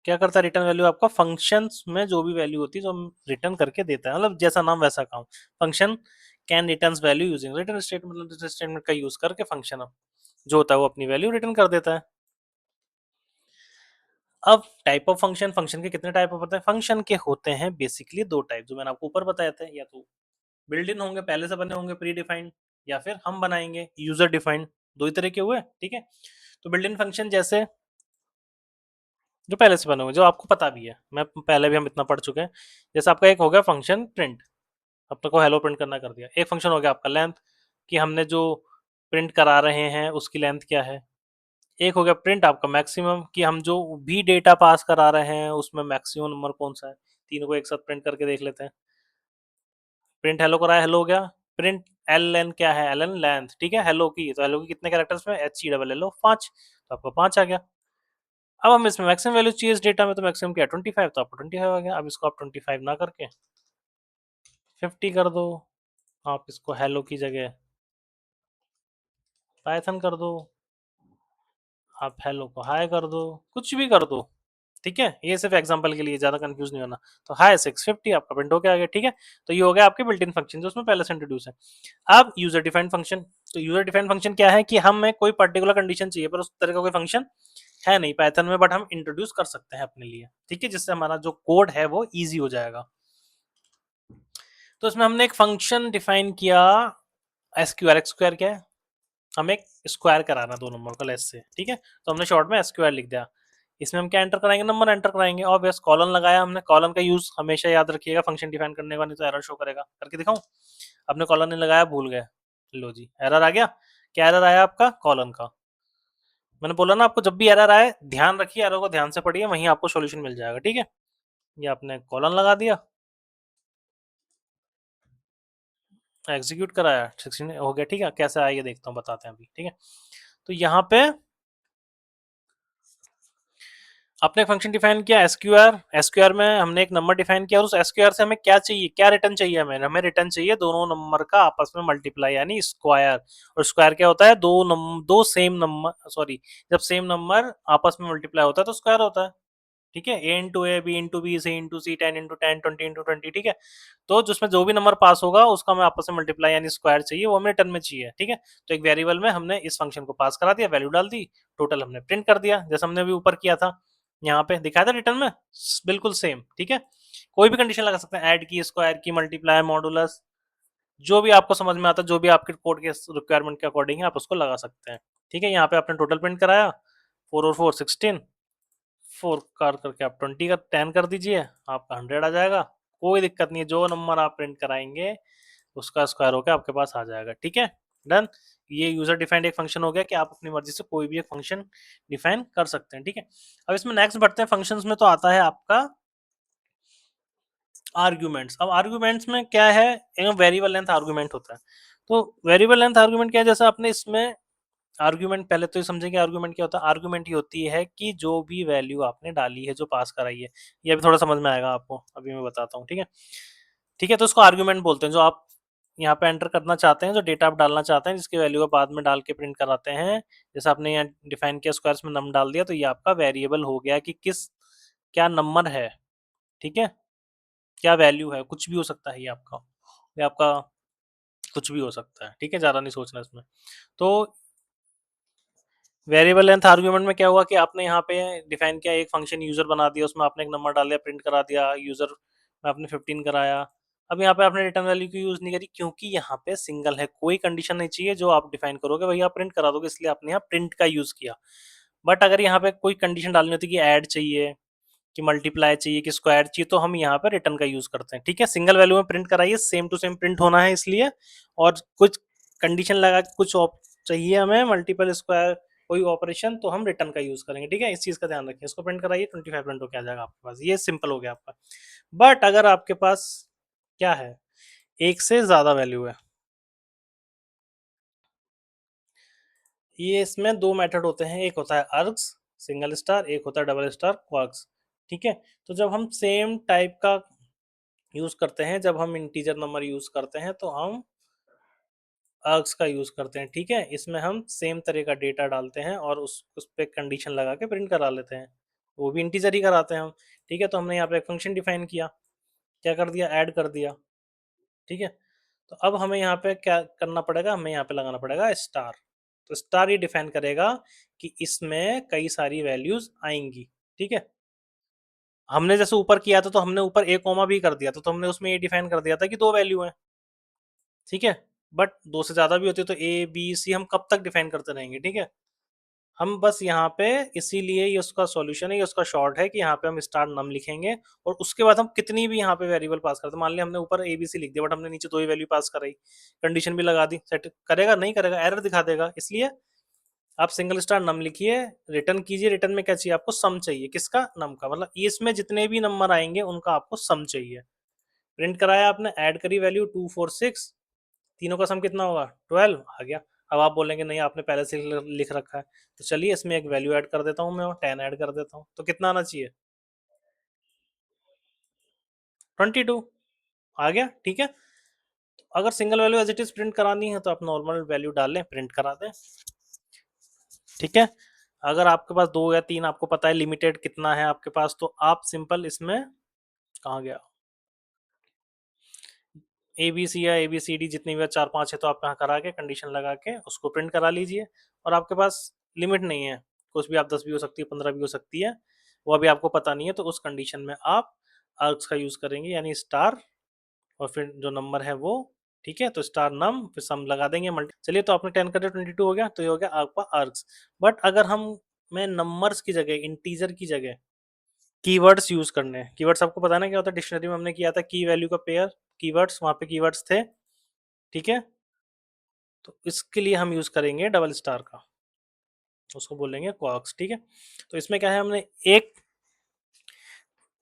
क्या करता है, रिटर्न वैल्यू आपका फंक्शंस में जो भी वैल्यू होती है जो हम रिटर्न करके देता है, मतलब जैसा नाम वैसा काम। Function can returns value using return statement, मतलब रिटर्न स्टेटमेंट का यूज करके फंक्शन जो होता है वो अपनी वैल्यू रिटर्न कर देता है। अब टाइप ऑफ फंक्शन, फंक्शन के कितने टाइप होते हैं? फंक्शन के होते हैं बेसिकली दो टाइप, जो मैंने आपको ऊपर बताया था, या तो बिल्ड इन होंगे, पहले से बने होंगे प्री डिफाइंड, या फिर हम बनाएंगे यूजर डिफाइंड। दो ही तरह के हुए, ठीक है। तो बिल्ड इन फंक्शन जैसे जो पहले से बने हुए, जो आपको पता भी है, मैं पहले भी हम इतना पढ़ चुके हैं। जैसे आपका एक हो गया फंक्शन प्रिंट, अपने को हेलो प्रिंट करना कर दिया। एक फंक्शन हो गया आपका लेंथ, कि हमने जो प्रिंट करा रहे हैं उसकी लेंथ क्या है। एक हो गया प्रिंट आपका मैक्सिमम, कि हम जो भी डेटा पास करा रहे हैं उसमें मैक्सिमम नंबर कौन सा है। तीनों को एक साथ प्रिंट करके देख लेते हैं। प्रिंट हेलो कराया, हेलो हो गया। प्रिंट एल एन क्या है, एल एन लेंथ, ठीक है। हेलो की, तो हेलो की कितने कैरेक्टर्स में, H C double L O 5, तो आपका 5 आ गया। अब हम इसमें मैक्सिमम वैल्यू चाहिए इस डेटा में, तो मैक्सिमम क्या है 25, तो आपको 25 आ गया। अब इसको आप 25 ना करके 50 कर दो। आप इसको हेलो की जगह पाइथन कर दो, आप हेलो को हाई कर दो, कुछ भी कर दो, ठीक है। ये सिर्फ एग्जांपल के लिए, ज्यादा कंफ्यूज नहीं होना। तो हाई 650 आपका प्रिंट होके आ गया, ठीक है। तो ये हो गया आपके बिल्ट इन फंक्शन जो उसमें पहले से इंट्रोड्यूस है। अब यूजर डिफाइंड फंक्शन, तो यूजर डिफाइंड फंक्शन क्या है, कि हमें कोई पर्टिकुलर कंडीशन चाहिए पर उस तरह का कोई फंक्शन है नहीं पाइथन में, बट हम इंट्रोड्यूस कर सकते हैं अपने लिए, ठीक है, जिससे हमारा जो कोड है वो ईजी हो जाएगा। तो इसमें हमने एक फंक्शन डिफाइन किया, एसक्यूआर। एसक्यूआर क्या है, हमें एक स्क्वायर कराना दो नंबर का लेस से, ठीक है। तो हमने शॉर्ट में एसक्यूआर लिख दिया। इसमें हम क्या एंटर कराएंगे, नंबर एंटर कराएंगे। ऑब्वियस कॉलन लगाया हमने, कॉलन का यूज हमेशा याद रखिएगा फंक्शन डिफाइन करने का, नहीं तो एरर शो करेगा। करके दिखाऊं, आपने कॉलन नहीं लगाया, भूल गए, लो जी एरर आ गया। क्या एरर आया आपका, कॉलन का। मैंने बोला ना आपको, जब भी एरर आए ध्यान रखिए, एरर को ध्यान से पढ़िए, वहीं आपको सॉल्यूशन मिल जाएगा, ठीक है। ये आपने कॉलन लगा दिया, एग्जीक्यूट कराया, 16 हो गया, ठीक है। कैसे आया ये देखता हूँ, बताते हैं अभी, ठीक है। तो यहाँ पे आपने एक फंक्शन डिफाइन किया एसक्यूआर। एसक्यूआर में हमने एक नंबर डिफाइन किया, और उस एसक्यूआर से हमें क्या चाहिए, क्या रिटर्न चाहिए, हमें रिटर्न चाहिए दोनों नंबर का आपस में मल्टीप्लाई, यानी स्क्वायर। और स्क्वायर क्या होता है, दो सेम नंबर, सॉरी, जब सेम नंबर आपस में मल्टीप्लाई होता है तो स्क्वायर होता है, ठीक है। ए इंटू ए, बी इंटू बी, सी इंटू सी, 10 इंटू 10, 20 इंटू 20, ठीक है। तो जिसमें जो भी नंबर पास होगा उसका हमें आपस में मल्टीप्लाई यानी स्क्वायर चाहिए, वो हमें रिटर्न में चाहिए, ठीक है। तो एक वेरिएबल में हमने इस फंक्शन को पास करा दिया, वैल्यू डाल दी, टोटल हमने प्रिंट कर दिया, जैसे हमने अभी ऊपर किया था, यहाँ पे दिखाया था रिटर्न में, बिल्कुल सेम, ठीक है। कोई भी कंडीशन लगा सकते हैं, ऐड की, स्क्वायर की, मल्टीप्लाई, मॉडुलस, जो भी आपको समझ में आता है, जो भी आपके कोड के रिक्वायरमेंट के अकॉर्डिंग है आप उसको लगा सकते हैं, ठीक है। यहाँ पे आपने टोटल प्रिंट कराया, 4 और 4 16, 4 कर करके आप 20 का 10 कर दीजिए, आपका 100 आ जाएगा। कोई दिक्कत नहीं है, जो नंबर आप प्रिंट कराएंगे उसका स्क्वायर होकर आपके पास आ जाएगा, ठीक है। डन। ये यूजर डिफाइंड एक फंक्शन हो गया, कि आप अपनी मर्जी से कोई भी एक फंक्शन डिफाइन कर सकते हैं, ठीक है। अब इसमें नेक्स्ट बढ़ते हैं फंक्शंस में, तो आता है आपका आर्ग्यूमेंट्स। अब आर्ग्यूमेंट्स में क्या है, वेरिएबल लेंथ आर्ग्यूमेंट होता है। तो वेरिएबल लेंथ आर्ग्यूमेंट क्या है, जैसे आपने इसमें आर्ग्यूमेंट, पहले तो ये समझेंगे आर्ग्यूमेंट क्या होता है। आर्ग्यूमेंट ये होती है कि जो भी वैल्यू आपने डाली है, जो पास कराई है, ये अभी थोड़ा समझ में आएगा आपको, अभी मैं बताता हूँ, ठीक है। ठीक है, तो उसको आर्ग्यूमेंट बोलते हैं, जो आप यहाँ पे एंटर करना चाहते हैं, जो डेटा आप डालना चाहते हैं, जिसकी वैल्यू आप बाद में डाल के प्रिंट कराते हैं। जैसे आपने यहाँ डिफाइन किया स्क्वायर्स में नम डाल दिया, तो ये आपका वेरिएबल हो गया, कि किस, क्या नंबर है, ठीक है, क्या वैल्यू है, कुछ भी हो सकता है ये आपका कुछ भी हो सकता है, ठीक है, ज्यादा नहीं सोचना इसमें। तो वेरिएबल लेंथ आर्गुमेंट में क्या हुआ, कि आपने यहाँ पे डिफाइन किया, एक फंक्शन यूजर बना दिया, उसमें आपने एक नंबर डाल दिया, प्रिंट करा दिया, यूजर में आपने 15 कराया। अब यहाँ पे आपने रिटर्न वैल्यू की यूज नहीं करी, क्योंकि यहाँ पे सिंगल है, कोई कंडीशन नहीं चाहिए, जो आप डिफाइन करोगे वही आप प्रिंट करा दोगे, इसलिए आपने यहाँ प्रिंट का यूज किया। बट अगर यहाँ पे कोई कंडीशन डालनी होती कि ऐड चाहिए, कि मल्टीप्लाई चाहिए, कि स्क्वायर चाहिए, तो हम यहाँ पे रिटर्न का यूज करते हैं, ठीक है। सिंगल वैल्यू में प्रिंट कराइए, सेम टू सेम प्रिंट होना है इसलिए। और कुछ कंडीशन लगा के कुछ चाहिए हमें, मल्टीपल स्क्वायर कोई ऑपरेशन, तो हम रिटर्न का यूज करेंगे, ठीक है। इस चीज का ध्यान रखिए, इसको प्रिंट कराइए, 25 प्रिंट होकर आ जाएगा आपके पास, ये सिंपल हो गया आपका। बट अगर आपके पास क्या है, एक से ज्यादा वैल्यू है, ये इसमें दो मेथड होते हैं, एक होता है अर्ग्स सिंगल स्टार, एक होता है डबल स्टार क्वार्क्स, ठीक है। तो जब हम सेम टाइप का यूज करते हैं, जब हम इंटीजर नंबर यूज करते हैं, तो हम अर्ग्स का यूज करते हैं, ठीक है। इसमें हम सेम तरह का डेटा डालते हैं और उस पे कंडीशन लगा के प्रिंट करा लेते हैं, वो भी इंटीजर ही कराते हैं हम, ठीक है। तो हमने यहाँ पे एक फंक्शन डिफाइन किया, क्या कर दिया, ऐड कर दिया, ठीक है। तो अब हमें यहाँ पे क्या करना पड़ेगा, हमें यहाँ पे लगाना पड़ेगा स्टार। तो स्टार ये डिफाइन करेगा कि इसमें कई सारी वैल्यूज आएंगी, ठीक है। हमने जैसे ऊपर किया था तो हमने ऊपर ए कॉमा भी कर दिया था, तो हमने उसमें ये डिफाइन कर दिया था कि दो वैल्यू है, ठीक है। बट दो से ज्यादा भी होती है तो ए बी सी हम कब तक डिफाइन करते रहेंगे, ठीक है। हम बस यहाँ पे इसीलिए ये उसका सॉल्यूशन है, ये उसका शॉर्ट है कि यहाँ पे हम स्टार नम लिखेंगे और उसके बाद हम कितनी भी यहाँ पे वेरिएबल पास करते हैं। मान लिया हमने ऊपर एबीसी लिख दिया बट हमने नीचे दो ही वैल्यू पास कराई, कंडीशन भी लगा दी, सेट करेगा नहीं करेगा, एरर दिखा देगा। इसलिए आप सिंगल स्टार नम लिखिए, रिटर्न कीजिए। रिटर्न में क्या चाहिए आपको, सम चाहिए। किसका, नम का, मतलब इसमें जितने भी नंबर आएंगे उनका आपको सम चाहिए। प्रिंट कराया आपने, ऐड करी वैल्यू 2 4 6, तीनों का सम कितना होगा 12 आ गया। अब आप बोलेंगे नहीं आपने पहले से लिख रखा है, तो चलिए इसमें एक वैल्यू ऐड कर देता हूँ मैं, और 10 ऐड कर देता हूँ, तो कितना आना चाहिए 22 आ गया, ठीक है। अगर single value as it is print करानी है तो आप नॉर्मल वैल्यू डाल लें, प्रिंट करा दें, ठीक है। अगर आपके पास दो या तीन, आपको पता है लिमिटेड कितना है आपके पास, तो आप सिंपल इसमें, कहाँ गया, ए बी सी या ए बी सी डी जितनी भी चार पांच है तो आप यहाँ करा के कंडीशन लगा के उसको प्रिंट करा लीजिए। और आपके पास लिमिट नहीं है, कुछ भी, आप 10 भी हो सकती है, 15 भी हो सकती है, वो अभी आपको पता नहीं है, तो उस कंडीशन में आप आर्क्स का यूज करेंगे, यानी स्टार और फिर जो नंबर है वो, ठीक है। तो स्टार नम फिर सम लगा देंगे, मल्टी, चलिए तो आपने 10 कर दिया 22 हो गया, तो ये हो गया आपका आर्क्स। बट अगर हम, मैं नंबर्स की जगह, इंटीजर की जगह कीवर्ड्स यूज करने हैं। कीवर्ड्स आपको पता है ना क्या होता है, डिक्शनरी में हमने किया था की वैल्यू का पेयर, कीवर्ड्स, वहां पे कीवर्ड्स थे, ठीक है। तो इसके लिए हम यूज करेंगे डबल स्टार का, उसको बोलेंगे क्वार्क्स, ठीक है। तो इसमें क्या है, हमने एक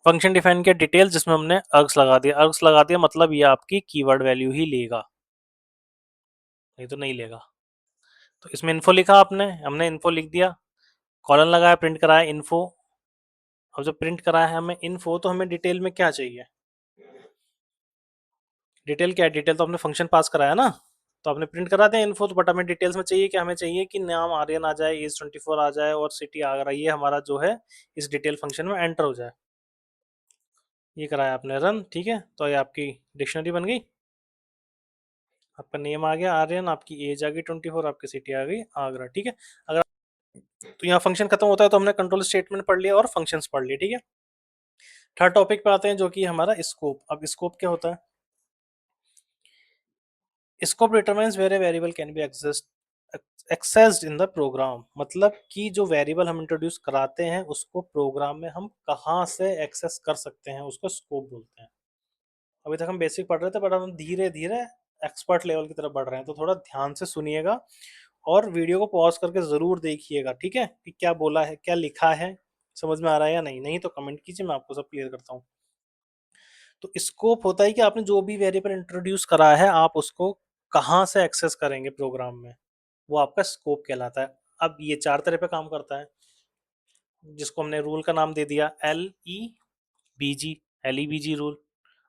फंक्शन डिफाइन किया डिटेल, जिसमें हमने अर्ग्स लगा दिया। अर्ग्स लगा दिया मतलब ये आपकी कीवर्ड वैल्यू ही लेगा, नहीं तो नहीं लेगा। तो इसमें इन्फो लिखा आपने, हमने इन्फो लिख दिया, कॉलन लगाया, प्रिंट कराया इन्फो। अब जब प्रिंट कराया है हमें इन्फो, तो हमें डिटेल में क्या चाहिए, डिटेल क्या है, डिटेल तो हमने फंक्शन पास कराया ना, तो आपने प्रिंट करा दिया इन्फो। तो बट हमें डिटेल्स में चाहिए कि, हमें चाहिए कि नाम आर्यन आ जाए, एज 24 आ जाए और सिटी आगरा, ये हमारा जो है इस डिटेल फंक्शन में एंटर हो जाए। ये कराया आपने रन, ठीक है। तो ये आपकी डिक्शनरी बन गई, आपका नेम आ गया आर्यन, आपकी एज आ गई 24, आपकी सिटी आ गई आगरा, ठीक है। अगर, तो यहाँ फंक्शन खत्म होता है, तो हमने कंट्रोल स्टेटमेंट पढ़ लिया और फंक्शंस पढ़ लिए, ठीक है। थर्ड टॉपिक पे आते हैं जो कि हमारा स्कोप। अब स्कोप क्या होता है, scope determines where a variable can be accessed in the program, मतलब कि जो वेरिएबल हम इंट्रोड्यूस कराते हैं उसको प्रोग्राम में हम कहाँ से एक्सेस कर सकते हैं, उसको स्कोप बोलते हैं। अभी तक हम बेसिक पढ़ रहे थे, बट हम धीरे धीरे एक्सपर्ट लेवल की तरफ बढ़ रहे हैं, तो थोड़ा ध्यान से सुनिएगा और वीडियो को पॉज करके जरूर देखिएगा, ठीक है, कि क्या बोला है, क्या लिखा है, समझ में आ रहा है या नहीं। नहीं तो कमेंट कीजिए, मैं आपको सब क्लियर करता हूँ। तो स्कोप होता है कि आपने जो भी वेरिएबल इंट्रोड्यूस करा है, आप उसको कहाँ से एक्सेस करेंगे प्रोग्राम में, वो आपका स्कोप कहलाता है। अब ये चार तरह पे काम करता है, जिसको हमने रूल का नाम दे दिया LEBG, LEBG रूल।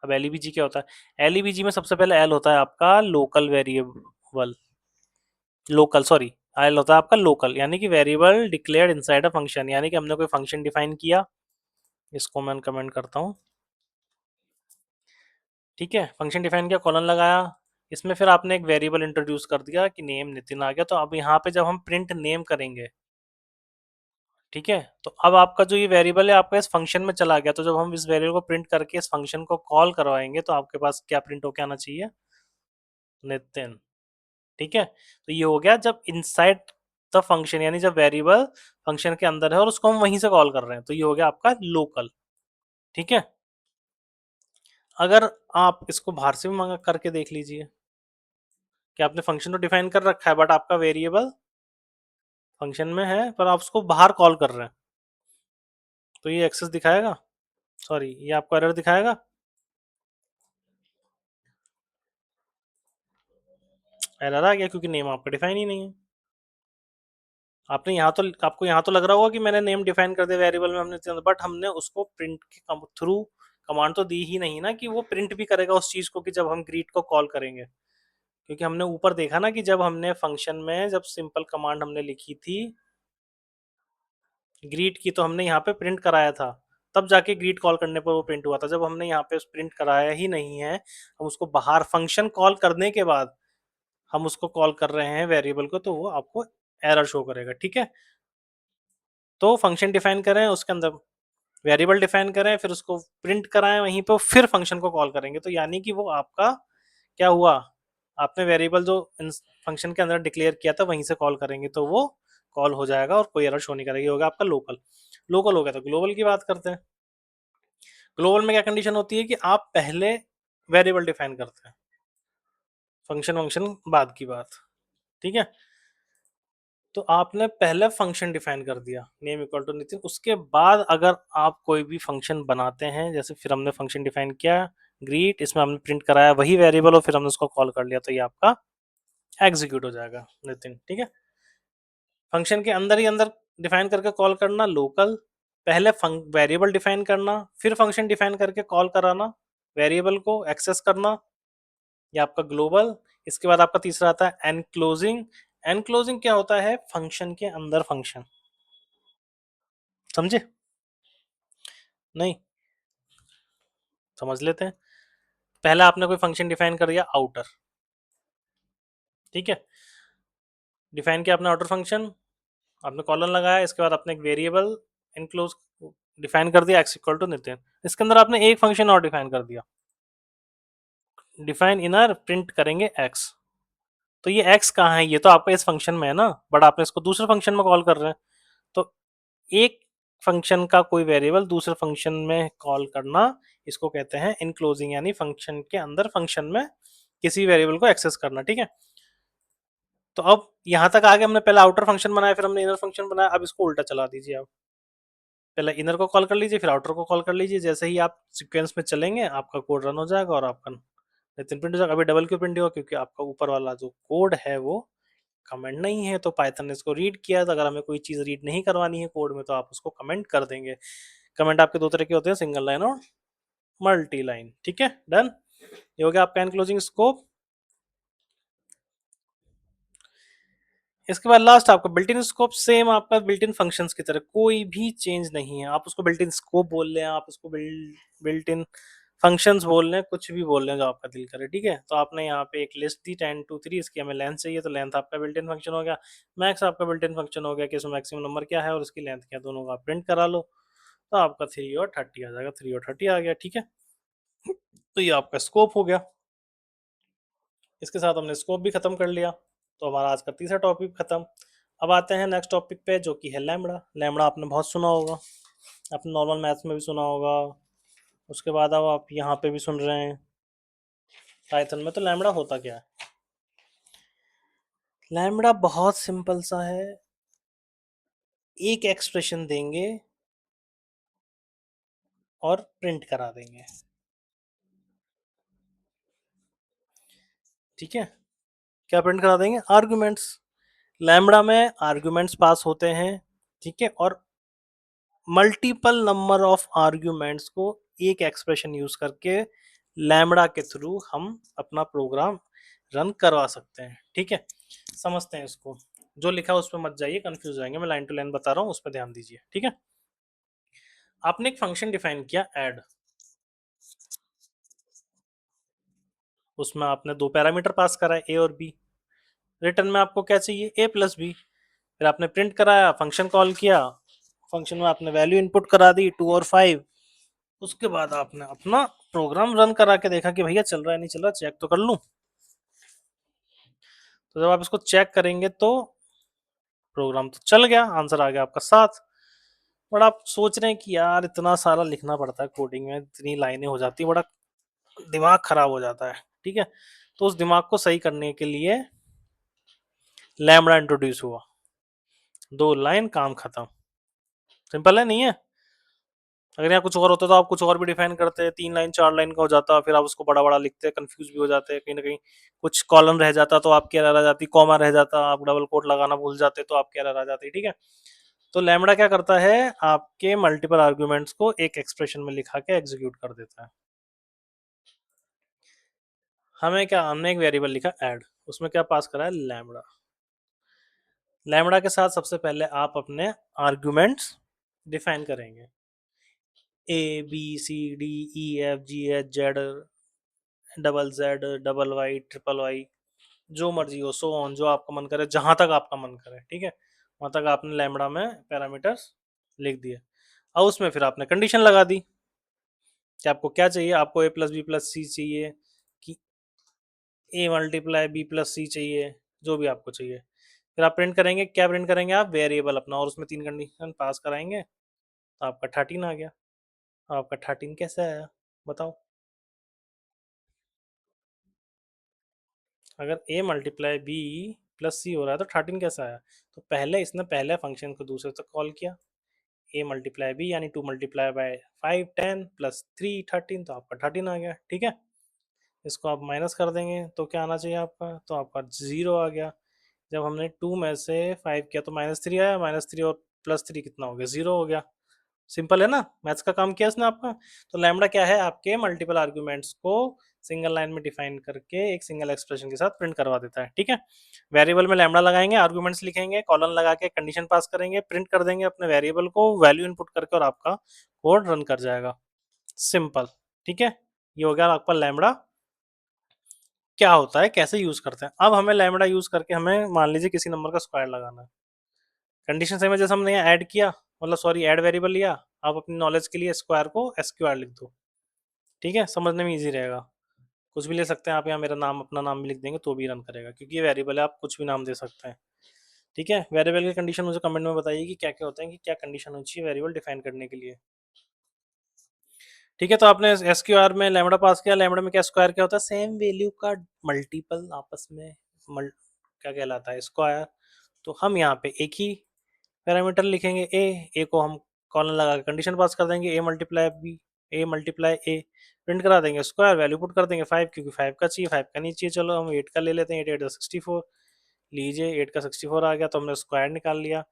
अब LEBG क्या होता है, LEBG में सबसे पहले L होता है आपका local variable, local sorry, L होता है आपका लोकल, यानी कि variable declared inside a function, यानी कि हमने कोई फंक्शन डिफाइन किया, इसको मैं कमेंट करता हूँ, ठीक है। फंक्शन डिफाइन किया, कॉलन लगाया, इसमें फिर आपने एक वेरिएबल इंट्रोड्यूस कर दिया कि नेम नितिन आ गया। तो अब यहाँ पे जब हम प्रिंट नेम करेंगे, ठीक है, तो अब आपका जो ये वेरिएबल है आपका इस फंक्शन में चला गया, तो जब हम इस वेरिएबल को प्रिंट करके इस फंक्शन को कॉल करवाएंगे, तो आपके पास क्या प्रिंट होके आना चाहिए, नितिन, ठीक है। तो ये हो गया जब इनसाइड द फंक्शन, यानी जब वेरिएबल फंक्शन के अंदर है और उसको हम वहीं से कॉल कर रहे हैं, तो ये हो गया आपका लोकल, ठीक है। अगर आप इसको बाहर से भी मंगा करके देख लीजिए कि आपने फंक्शन तो डिफाइन कर रखा है, बट आपका वेरिएबल फंक्शन में है पर आप उसको बाहर कॉल कर रहे हैं, तो ये एक्सेस दिखाएगा, सॉरी ये आपको एरर दिखाएगा, एरर आ गया क्योंकि नेम आपका डिफाइन ही नहीं है। आपने यहाँ तो, आपको यहाँ तो लग रहा होगा कि मैंने नेम डिफाइन कर दिया वेरिएबल में हमने, बट हमने उसको प्रिंट के थ्रू कमांड तो दी ही नहीं ना कि वो प्रिंट भी करेगा उस चीज को, कि जब हम ग्रीट को कॉल करेंगे। क्योंकि हमने ऊपर देखा ना कि जब हमने फंक्शन में जब सिंपल कमांड हमने लिखी थी ग्रीट की, तो हमने यहाँ पे प्रिंट कराया था तब जाके ग्रीट कॉल करने पर वो प्रिंट हुआ था। जब हमने यहाँ पे प्रिंट कराया ही नहीं है, हम उसको बाहर फंक्शन कॉल करने के बाद हम उसको कॉल कर रहे हैं वेरिएबल को, तो वो आपको एरर शो करेगा, ठीक है? तो फंक्शन डिफाइन करें, उसके अंदर वेरिएबल डिफाइन करें, फिर उसको प्रिंट कराएं वहीं पे, फिर फंक्शन को कॉल करेंगे, तो यानी कि वो आपका क्या हुआ, आपने वेरिएबल जो फंक्शन के अंदर डिक्लेयर किया था वहीं से कॉल करेंगे, तो वो कॉल हो जाएगा और कोई एरर शो नहीं करेगी, होगा आपका लोकल। लोकल हो गया, तो ग्लोबल की बात करते हैं। ग्लोबल में क्या कंडीशन होती है कि आप पहले वेरिएबल डिफाइन करते हैं, फंक्शन वंक्शन बाद की बात, ठीक है? तो आपने पहले फंक्शन डिफाइन कर दिया, नेम इक्वल टू नितिन, उसके बाद अगर आप कोई भी फंक्शन बनाते हैं, जैसे फिर हमने फंक्शन डिफाइन किया ग्रीट, इसमें हमने प्रिंट कराया वही वेरिएबल और फिर हमने उसको कॉल कर लिया, तो ये आपका एग्जीक्यूट हो जाएगा नितिन, ठीक है? फंक्शन के अंदर ही अंदर डिफाइन करके कॉल करना लोकल, पहले वेरिएबल डिफाइन करना, फिर फंक्शन डिफाइन करके कॉल कराना, वेरिएबल को एक्सेस करना, ये आपका ग्लोबल। इसके बाद आपका तीसरा आता है एनक्लोजिंग। एनक्लोजिंग क्या होता है, फंक्शन के अंदर फंक्शन, समझे? नहीं, समझ लेते हैं। पहला आपने कोई फंक्शन डिफाइन कर दिया आउटर, ठीक है? डिफाइन किया आपने आउटर फंक्शन, आपने कॉलन लगाया, इसके बाद आपने एक वेरिएबल इनक्लोज डिफाइन कर दिया एक्स इक्वल टू नितिन, इसके अंदर आपने एक फंक्शन और डिफाइन कर दिया, डिफाइन इनर प्रिंट करेंगे एक्स। तो ये एक्स कहाँ है, ये तो आपका इस फंक्शन में है ना, बट आपने इसको दूसरे फंक्शन में कॉल कर रहे हैं, तो एक फंक्शन का कोई वेरिएबल दूसरे फंक्शन में कॉल करना, इसको कहते हैं इनक्लोजिंग, यानी फंक्शन के अंदर फंक्शन में किसी वेरिएबल को एक्सेस करना, ठीक है? तो अब यहां तक आगे हमने पहले आउटर फंक्शन बनाया, फिर हमने इनर फंक्शन बनाया, अब इसको उल्टा चला दीजिए आप, पहले इनर को कॉल कर लीजिए, फिर आउटर को कॉल कर लीजिए, जैसे ही आप सीक्वेंस में चलेंगे आपका कोड रन हो जाएगा और आपका नितिन प्रिंट हो जाएगा। अभी डबल क्यों प्रिंट हुआ, क्योंकि आपका ऊपर वाला जो कोड है वो कमेंट नहीं है, तो पाइथन ने इसको रीड किया, तो अगर हमें कोई चीज रीड नहीं करवानी है कोड में तो आप उसको कमेंट कर देंगे। कमेंट आपके दो तरह के होते हैं, सिंगल लाइन और मल्टी लाइन, ठीक है? डन, ये हो गया आपका एनक्लोजिंग स्कोप। इसके बाद लास्ट आपका बिल्ट इन स्कोप, सेम आपका बिल्ट इन फंक्शंस की तरह, कोई भी चेंज नहीं है, आप उसको बिल्ट इन स्कोप बोल लें, आप उसको बिल्ट इन फंक्शंस बोल लें, कुछ भी बोल लें जो आपका दिल करे, ठीक है? तो आपने यहाँ पे एक लिस्ट दी 10 2 3, इसकी हमें लेंथ चाहिए, तो लेंथ आपका बिल्ट इन फंक्शन हो गया, मैक्स आपका बिल्ट इन फंक्शन हो गया कि इसमें मैक्सिमम नंबर क्या है और इसकी लेंथ क्या, दोनों का प्रिंट करा लो, तो आपका 3 और 30 आ जाएगा, 3 और 30 आ गया, ठीक है? तो ये आपका स्कोप हो गया। इसके साथ हमने स्कोप भी खत्म कर लिया, तो हमारा आज का तीसरा टॉपिक खत्म। अब आते हैं नेक्स्ट टॉपिक पे, जो कि है लैम्बडा। लैम्बडा आपने बहुत सुना होगा, आपने नॉर्मल मैथ्स में भी सुना होगा, उसके बाद अब आप यहाँ पे भी सुन रहे हैं पाइथन में। तो लैम्बडा होता क्या है? लैम्बडा बहुत सिंपल सा है, एक एक्सप्रेशन देंगे और प्रिंट करा देंगे, ठीक है? क्या प्रिंट करा देंगे, आर्गुमेंट्स। लैम्बडा में आर्गुमेंट्स पास होते हैं, ठीक है? और मल्टीपल नंबर ऑफ आर्ग्यूमेंट्स को एक एक्सप्रेशन यूज करके लैम्बडा के थ्रू हम अपना प्रोग्राम रन करवा सकते हैं, ठीक है? समझते हैं इसको, जो लिखा है उस पर मत जाइए, कंफ्यूज जाएंगे, मैं लाइन टू लाइन बता रहा हूँ, उस पर ध्यान दीजिए, ठीक है? आपने एक फंक्शन डिफाइन किया ऐड, उसमें आपने दो पैरामीटर पास करा है ए और बी, रिटर्न में आपको क्या चाहिए, ए प्लस बी। फिर आपने प्रिंट कराया, फंक्शन कॉल किया, फंक्शन में आपने वैल्यू इनपुट करा दी 2 और 5, उसके बाद आपने अपना प्रोग्राम रन करा के देखा कि भैया चल रहा है नहीं चल रहा, चेक तो कर लूं। तो जब आप इसको चेक करेंगे तो प्रोग्राम तो चल गया, आंसर आ गया आपका 7। बट आप सोच रहे हैं कि यार इतना सारा लिखना पड़ता है कोडिंग में, इतनी लाइनें हो जाती है, बड़ा दिमाग खराब हो जाता है, ठीक है? तो उस दिमाग को सही करने के लिए लैम्बडा इंट्रोड्यूस हुआ, 2 लाइन काम खत्म, सिंपल है नहीं है? अगर यहाँ कुछ और होता तो आप कुछ और भी डिफाइन करते, 3 लाइन 4 लाइन का हो जाता, फिर आप उसको बड़ा बड़ा लिखते, कंफ्यूज भी हो जाते, कहीं ना कहीं कुछ कॉलम रह जाता तो आपकी एरर आ जाती, कॉमा रह जाता, आप डबल कोट लगाना भूल जाते तो आपकी एरर आ जाती, ठीक है? तो लैम्बडा क्या करता है, आपके मल्टीपल आर्ग्यूमेंट्स को एक एक्सप्रेशन में लिखा के एग्जीक्यूट कर देता है। हमें क्या, हमने एक वेरिएबल लिखा ऐड, उसमें क्या पास करा है, लैम्बडा। लैम्बडा के साथ सबसे पहले आप अपने आर्ग्यूमेंट्स डिफाइन करेंगे, A B C D E F G H Z double Z double Y triple Y, जो मर्जी हो, सो ऑन, जो आपका मन करे, जहां तक आपका मन करे, ठीक है, वहां तक आपने लैम्बडा में पैरामीटर्स लिख दिए। अब उसमें फिर आपने कंडीशन लगा दी कि आपको क्या चाहिए, आपको ए प्लस बी प्लस सी चाहिए कि ए मल्टीप्लाई बी प्लस सी चाहिए, जो भी आपको चाहिए। फिर आप प्रिंट करेंगे, क्या प्रिंट करेंगे आप, वेरिएबल अपना, और उसमें 3 कंडीशन पास कराएंगे, तो आपका 13 आ गया। आपका 13 कैसे आया, बताओ। अगर a मल्टीप्लाई बी प्लस सी हो रहा है तो 13 कैसे आया, तो पहले इसने पहले फंक्शन को दूसरे तक कॉल किया, a मल्टीप्लाई बी यानी 2 मल्टीप्लाई बाय 5 10 प्लस 3 13, तो आपका 13 आ गया, ठीक है। इसको आप माइनस कर देंगे तो क्या आना चाहिए आपका, तो आपका 0 आ गया। जब हमने 2 में से 5 किया तो -3 आया, -3 और +3 कितना हो गया, 0 हो गया। सिंपल है ना, मैथ्स का काम किया इसने आपका। तो लैम्बडा क्या है, आपके मल्टीपल आर्ग्यूमेंट्स को सिंगल लाइन में डिफाइन करके एक सिंगल एक्सप्रेशन के साथ प्रिंट करवा देता है, ठीक है। वेरिएबल में लैम्बडा लगाएंगे, आर्ग्यूमेंट्स लिखेंगे, कॉलन लगा के कंडीशन पास करेंगे, प्रिंट कर देंगे अपने वेरिएबल को, वैल्यू इनपुट करके, और आपका कोड रन कर जाएगा। सिंपल, ठीक है। ये हो गया आपका लैम्बडा क्या होता है, कैसे यूज करते हैं। अब हमें लैम्बडा यूज करके हमें मान लीजिए किसी नंबर का स्क्वायर लगाना है। कंडीशन से में जैसे हमने यहाँ ऐड किया, मतलब सॉरी ऐड वेरिएबल लिया, आप अपनी नॉलेज के लिए स्क्वायर को एसक्यूआर लिख दो, ठीक है, समझने में इजी रहेगा। कुछ भी ले सकते हैं आप, यहाँ मेरा नाम अपना नाम भी लिख देंगे तो भी रन करेगा, क्योंकि ये वेरिएबल है, आप कुछ भी नाम दे सकते हैं, ठीक है। वेरिएबल की कंडीशन मुझे कमेंट में बताइए कि क्या क्या होता है, कि क्या कंडीशन होनी चाहिए वेरिएबल डिफाइन करने के लिए, ठीक है। तो आपने एसक्यूआर में लैम्बडा पास किया, लैम्बडा में क्या स्क्वायर क्या होता है, सेम वैल्यू का मल्टीपल आपस में क्या कहलाता है, स्क्वायर। तो हम यहाँ पे एक ही पैरामीटर लिखेंगे ए को हम कॉलन लगा के कंडीशन पास कर देंगे, A multiply B, A multiply A, print करा देंगे, स्क्वायर वैल्यू पुट कर देंगे 5, क्योंकि 5 का चाहिए, 5 का नहीं चाहिए, चलो हम 8 का ले लेते हैं, 8 8 64, लीजिए 8 का 64 आ गया, तो हमने स्क्वायर निकाल लिया।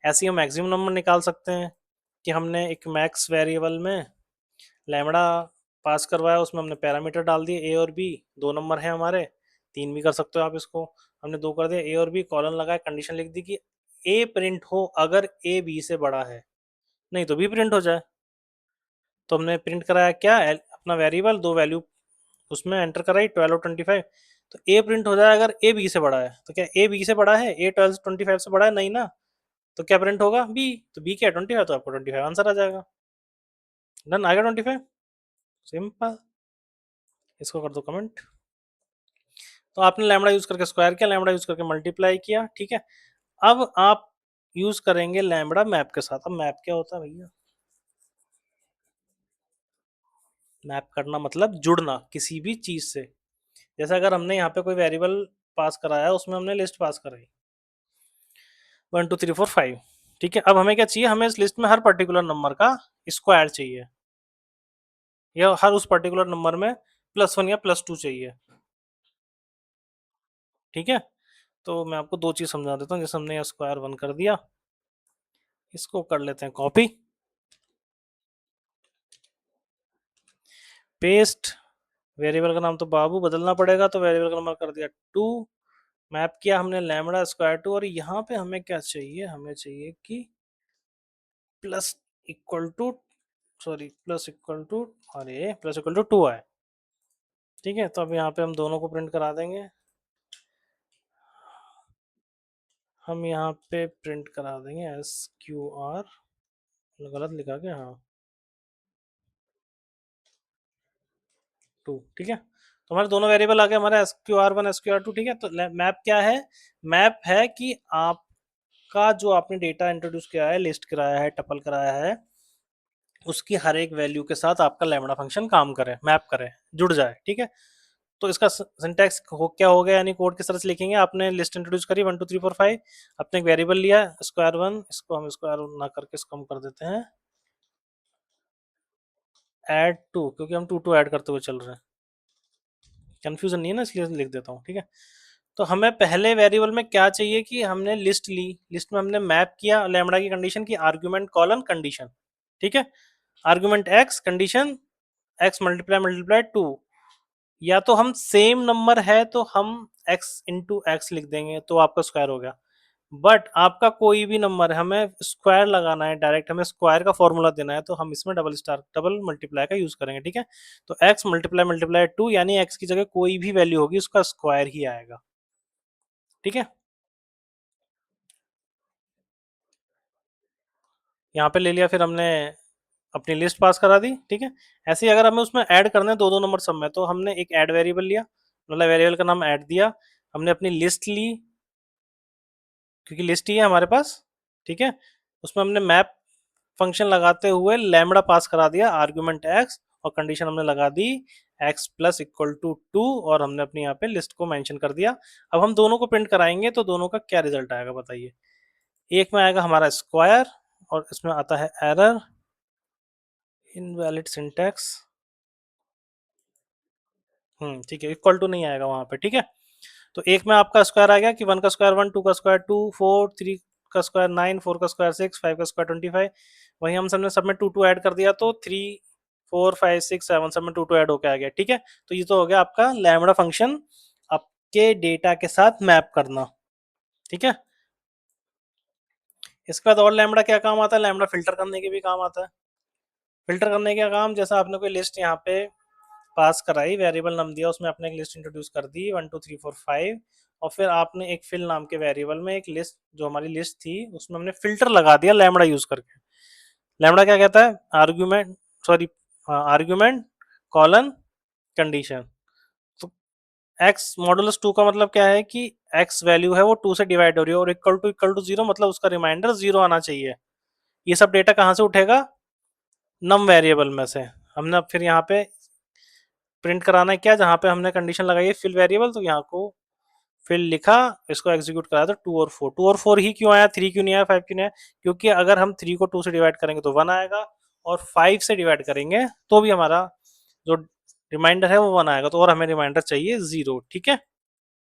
ऐसे ही हम मैक्सिमम नंबर निकाल सकते हैं कि हमने एक मैक्स वेरिएबल में लैम्बडा पास करवाया, उसमें हमने पैरामीटर डाल दिए ए और बी, 2 नंबर हैं हमारे, 3 भी कर सकते हो आप इसको, हमने 2 कर दिया, ए और बी कॉलन लगाया, कंडीशन लिख दी कि ए प्रिंट हो अगर ए बी से बड़ा है, नहीं तो बी प्रिंट हो जाए। तो हमने प्रिंट कराया क्या, अपना वेरिएबल, 2 वैल्यू उसमें एंटर कराई, 12 और 25, तो ए प्रिंट हो जाए अगर ए बी से बड़ा है, तो क्या ए बी से बड़ा है, ए 12 से 25 से बड़ा है, नहीं ना, तो क्या प्रिंट होगा, बी, तो बी क्या है 25, तो आपको 25 आंसर आ जाएगा। डन, आ गया 25, सिंपल। इसको कर दो कमेंट। तो आपने लैम्बडा यूज करके स्क्वायर किया, लैम्बडा यूज करके मल्टीप्लाई किया, ठीक है। अब आप यूज करेंगे लैम्बडा मैप के साथ। अब मैप क्या होता है भैया, मैप करना मतलब जुड़ना किसी भी चीज से। जैसे अगर हमने यहाँ पे कोई वेरिएबल पास कराया है, उसमें हमने लिस्ट पास कराई 1 2 3 4 5, ठीक है। अब हमें क्या चाहिए, हमें इस लिस्ट में हर पर्टिकुलर नंबर का स्क्वायर चाहिए, या हर उस पर्टिकुलर नंबर में +1 या +2 चाहिए, ठीक है। तो मैं आपको दो चीज समझा देता हूँ। जैसे हमने यहाँ स्क्वायर 1 कर दिया, इसको कर लेते हैं कॉपी पेस्ट, वेरिएबल का नाम तो बाबू बदलना पड़ेगा, तो वेरिएबल का नंबर कर दिया 2, मैप किया हमने लैम्बडा स्क्वायर 2, और यहाँ पे हमें क्या चाहिए, हमें चाहिए कि plus equal to, sorry plus equal to, अरे प्लस इक्वल टू 2 आए, ठीक है। तो अब यहाँ पे हम दोनों को प्रिंट करा देंगे, हम यहाँ पे प्रिंट करा देंगे SQR, गलत लिखा क्या, हाँ 2, ठीक है। तो हमारे दोनों वेरिएबल आ गए, हमारा SQR1 SQR2, ठीक है। तो मैप क्या है, मैप है कि आपका जो आपने डेटा इंट्रोड्यूस किया है, लिस्ट कराया है, टपल कराया है, उसकी हर एक वैल्यू के साथ आपका लैम्बडा फंक्शन काम करे, मैप करे, जुड़ जाए, ठीक है। तो इसका सिंटैक्स क्या हो गया, यानी कोड किस तरह से लिखेंगे, आपने लिस्ट इंट्रोड्यूस करी 1 2 3 4 5, आपने एक वेरिएबल लिया स्क्वायर 1, इसको हम स्क्वायर ना करके इसको हम कर देते हैं ऐड 2, क्योंकि हम 2 2 ऐड करते हुए चल रहे हैं, कंफ्यूजन नहीं है ना, इसलिए लिख देता हूँ, ठीक है। तो हमें पहले वेरिएबल में क्या चाहिए कि हमने लिस्ट ली, लिस्ट में हमने मैप किया लैम्बडा की कंडीशन की, आर्गुमेंट कॉलन कंडीशन, ठीक है। Argument x, condition x multiply multiply 2, या तो हम सेम नंबर है तो हम x इंटू एक्स लिख देंगे तो आपका स्क्वायर हो गया, बट आपका कोई भी नंबर है, हमें स्क्वायर लगाना है डायरेक्ट, हमें स्क्वायर का फॉर्मूला देना है, तो हम इसमें डबल मल्टीप्लाई का यूज करेंगे, ठीक है। तो x मल्टीप्लाई मल्टीप्लाई 2 यानी x की जगह कोई भी वैल्यू होगी उसका स्क्वायर ही आएगा, ठीक है। यहाँ पे ले लिया, फिर हमने अपनी लिस्ट पास करा दी, ठीक है। ऐसे ही अगर हमें उसमें ऐड करने हैं दो दो नंबर सब में, तो हमने एक ऐड वेरिएबल लिया, मतलब वेरिएबल का नाम ऐड दिया, हमने अपनी लिस्ट ली, क्योंकि लिस्ट ही है हमारे पास, ठीक है। उसमें हमने मैप फंक्शन लगाते हुए लैम्बडा पास करा दिया, आर्ग्यूमेंट एक्स, और कंडीशन हमने लगा दी एक्स प्लस इक्वल टू 2, और हमने अपनी यहाँ पे लिस्ट को मेंशन कर दिया। अब हम दोनों को प्रिंट कराएंगे तो दोनों का क्या रिजल्ट आएगा बताइए। एक में आएगा हमारा स्क्वायर, और इसमें आता है एरर, इनवैलिड सिंटैक्स, ठीक है, इक्वल टू नहीं आएगा वहां पे, ठीक है। तो एक में आपका स्क्वायर आ गया कि 1 का स्क्वायर 1, 2 का स्क्वायर 2, 4, 3 का स्क्वायर 9, 4 का स्क्वायर 6, 5 का स्क्वायर 25। वहीं हम सबने सब में 2 2 ऐड कर दिया, तो 3 4 5 6 7 सब में 2 2 ऐड होके आ गया, ठीक है। तो ये तो हो गया आपका लैम्बडा फंक्शन आपके डेटा के साथ मैप करना, ठीक है। इसके बाद और लैम्बडा क्या काम आता है, लैम्बडा फिल्टर करने के भी काम आता है। फिल्टर करने का काम, जैसा आपने कोई लिस्ट यहाँ पे पास कराई, वेरिएबल नाम दिया, उसमें आपने एक लिस्ट इंट्रोड्यूस कर दी 1 2 3 4 5, और फिर आपने एक फिल नाम के वेरिएबल में एक लिस्ट, जो हमारी लिस्ट थी उसमें हमने फिल्टर लगा दिया लैम्बडा यूज करके। लैम्बडा क्या कहता है, argument, sorry, argument colon condition. तो एक्स मॉडुलस 2 का मतलब क्या है कि एक्स वैल्यू है वो 2 से डिवाइड हो रही है, और इक्वल टू 0 मतलब उसका रिमाइंडर 0 आना चाहिए। ये सब डेटा कहाँ से उठेगा, नम वेरिएबल में से। हमने अब फिर यहाँ पे प्रिंट कराना है क्या, जहाँ पे हमने कंडीशन लगाई है फिल वेरिएबल, तो यहाँ को फिर लिखा, इसको एग्जीक्यूट कराया, तो 2 और 4 ही क्यों आया, 3 क्यों नहीं आया, 5 क्यों नहीं आया, क्योंकि अगर हम 3 को 2 से डिवाइड करेंगे तो 1 आएगा, और 5 से डिवाइड करेंगे तो भी हमारा जो रिमाइंडर है वो 1 आएगा, तो और हमें रिमाइंडर चाहिए 0, ठीक है।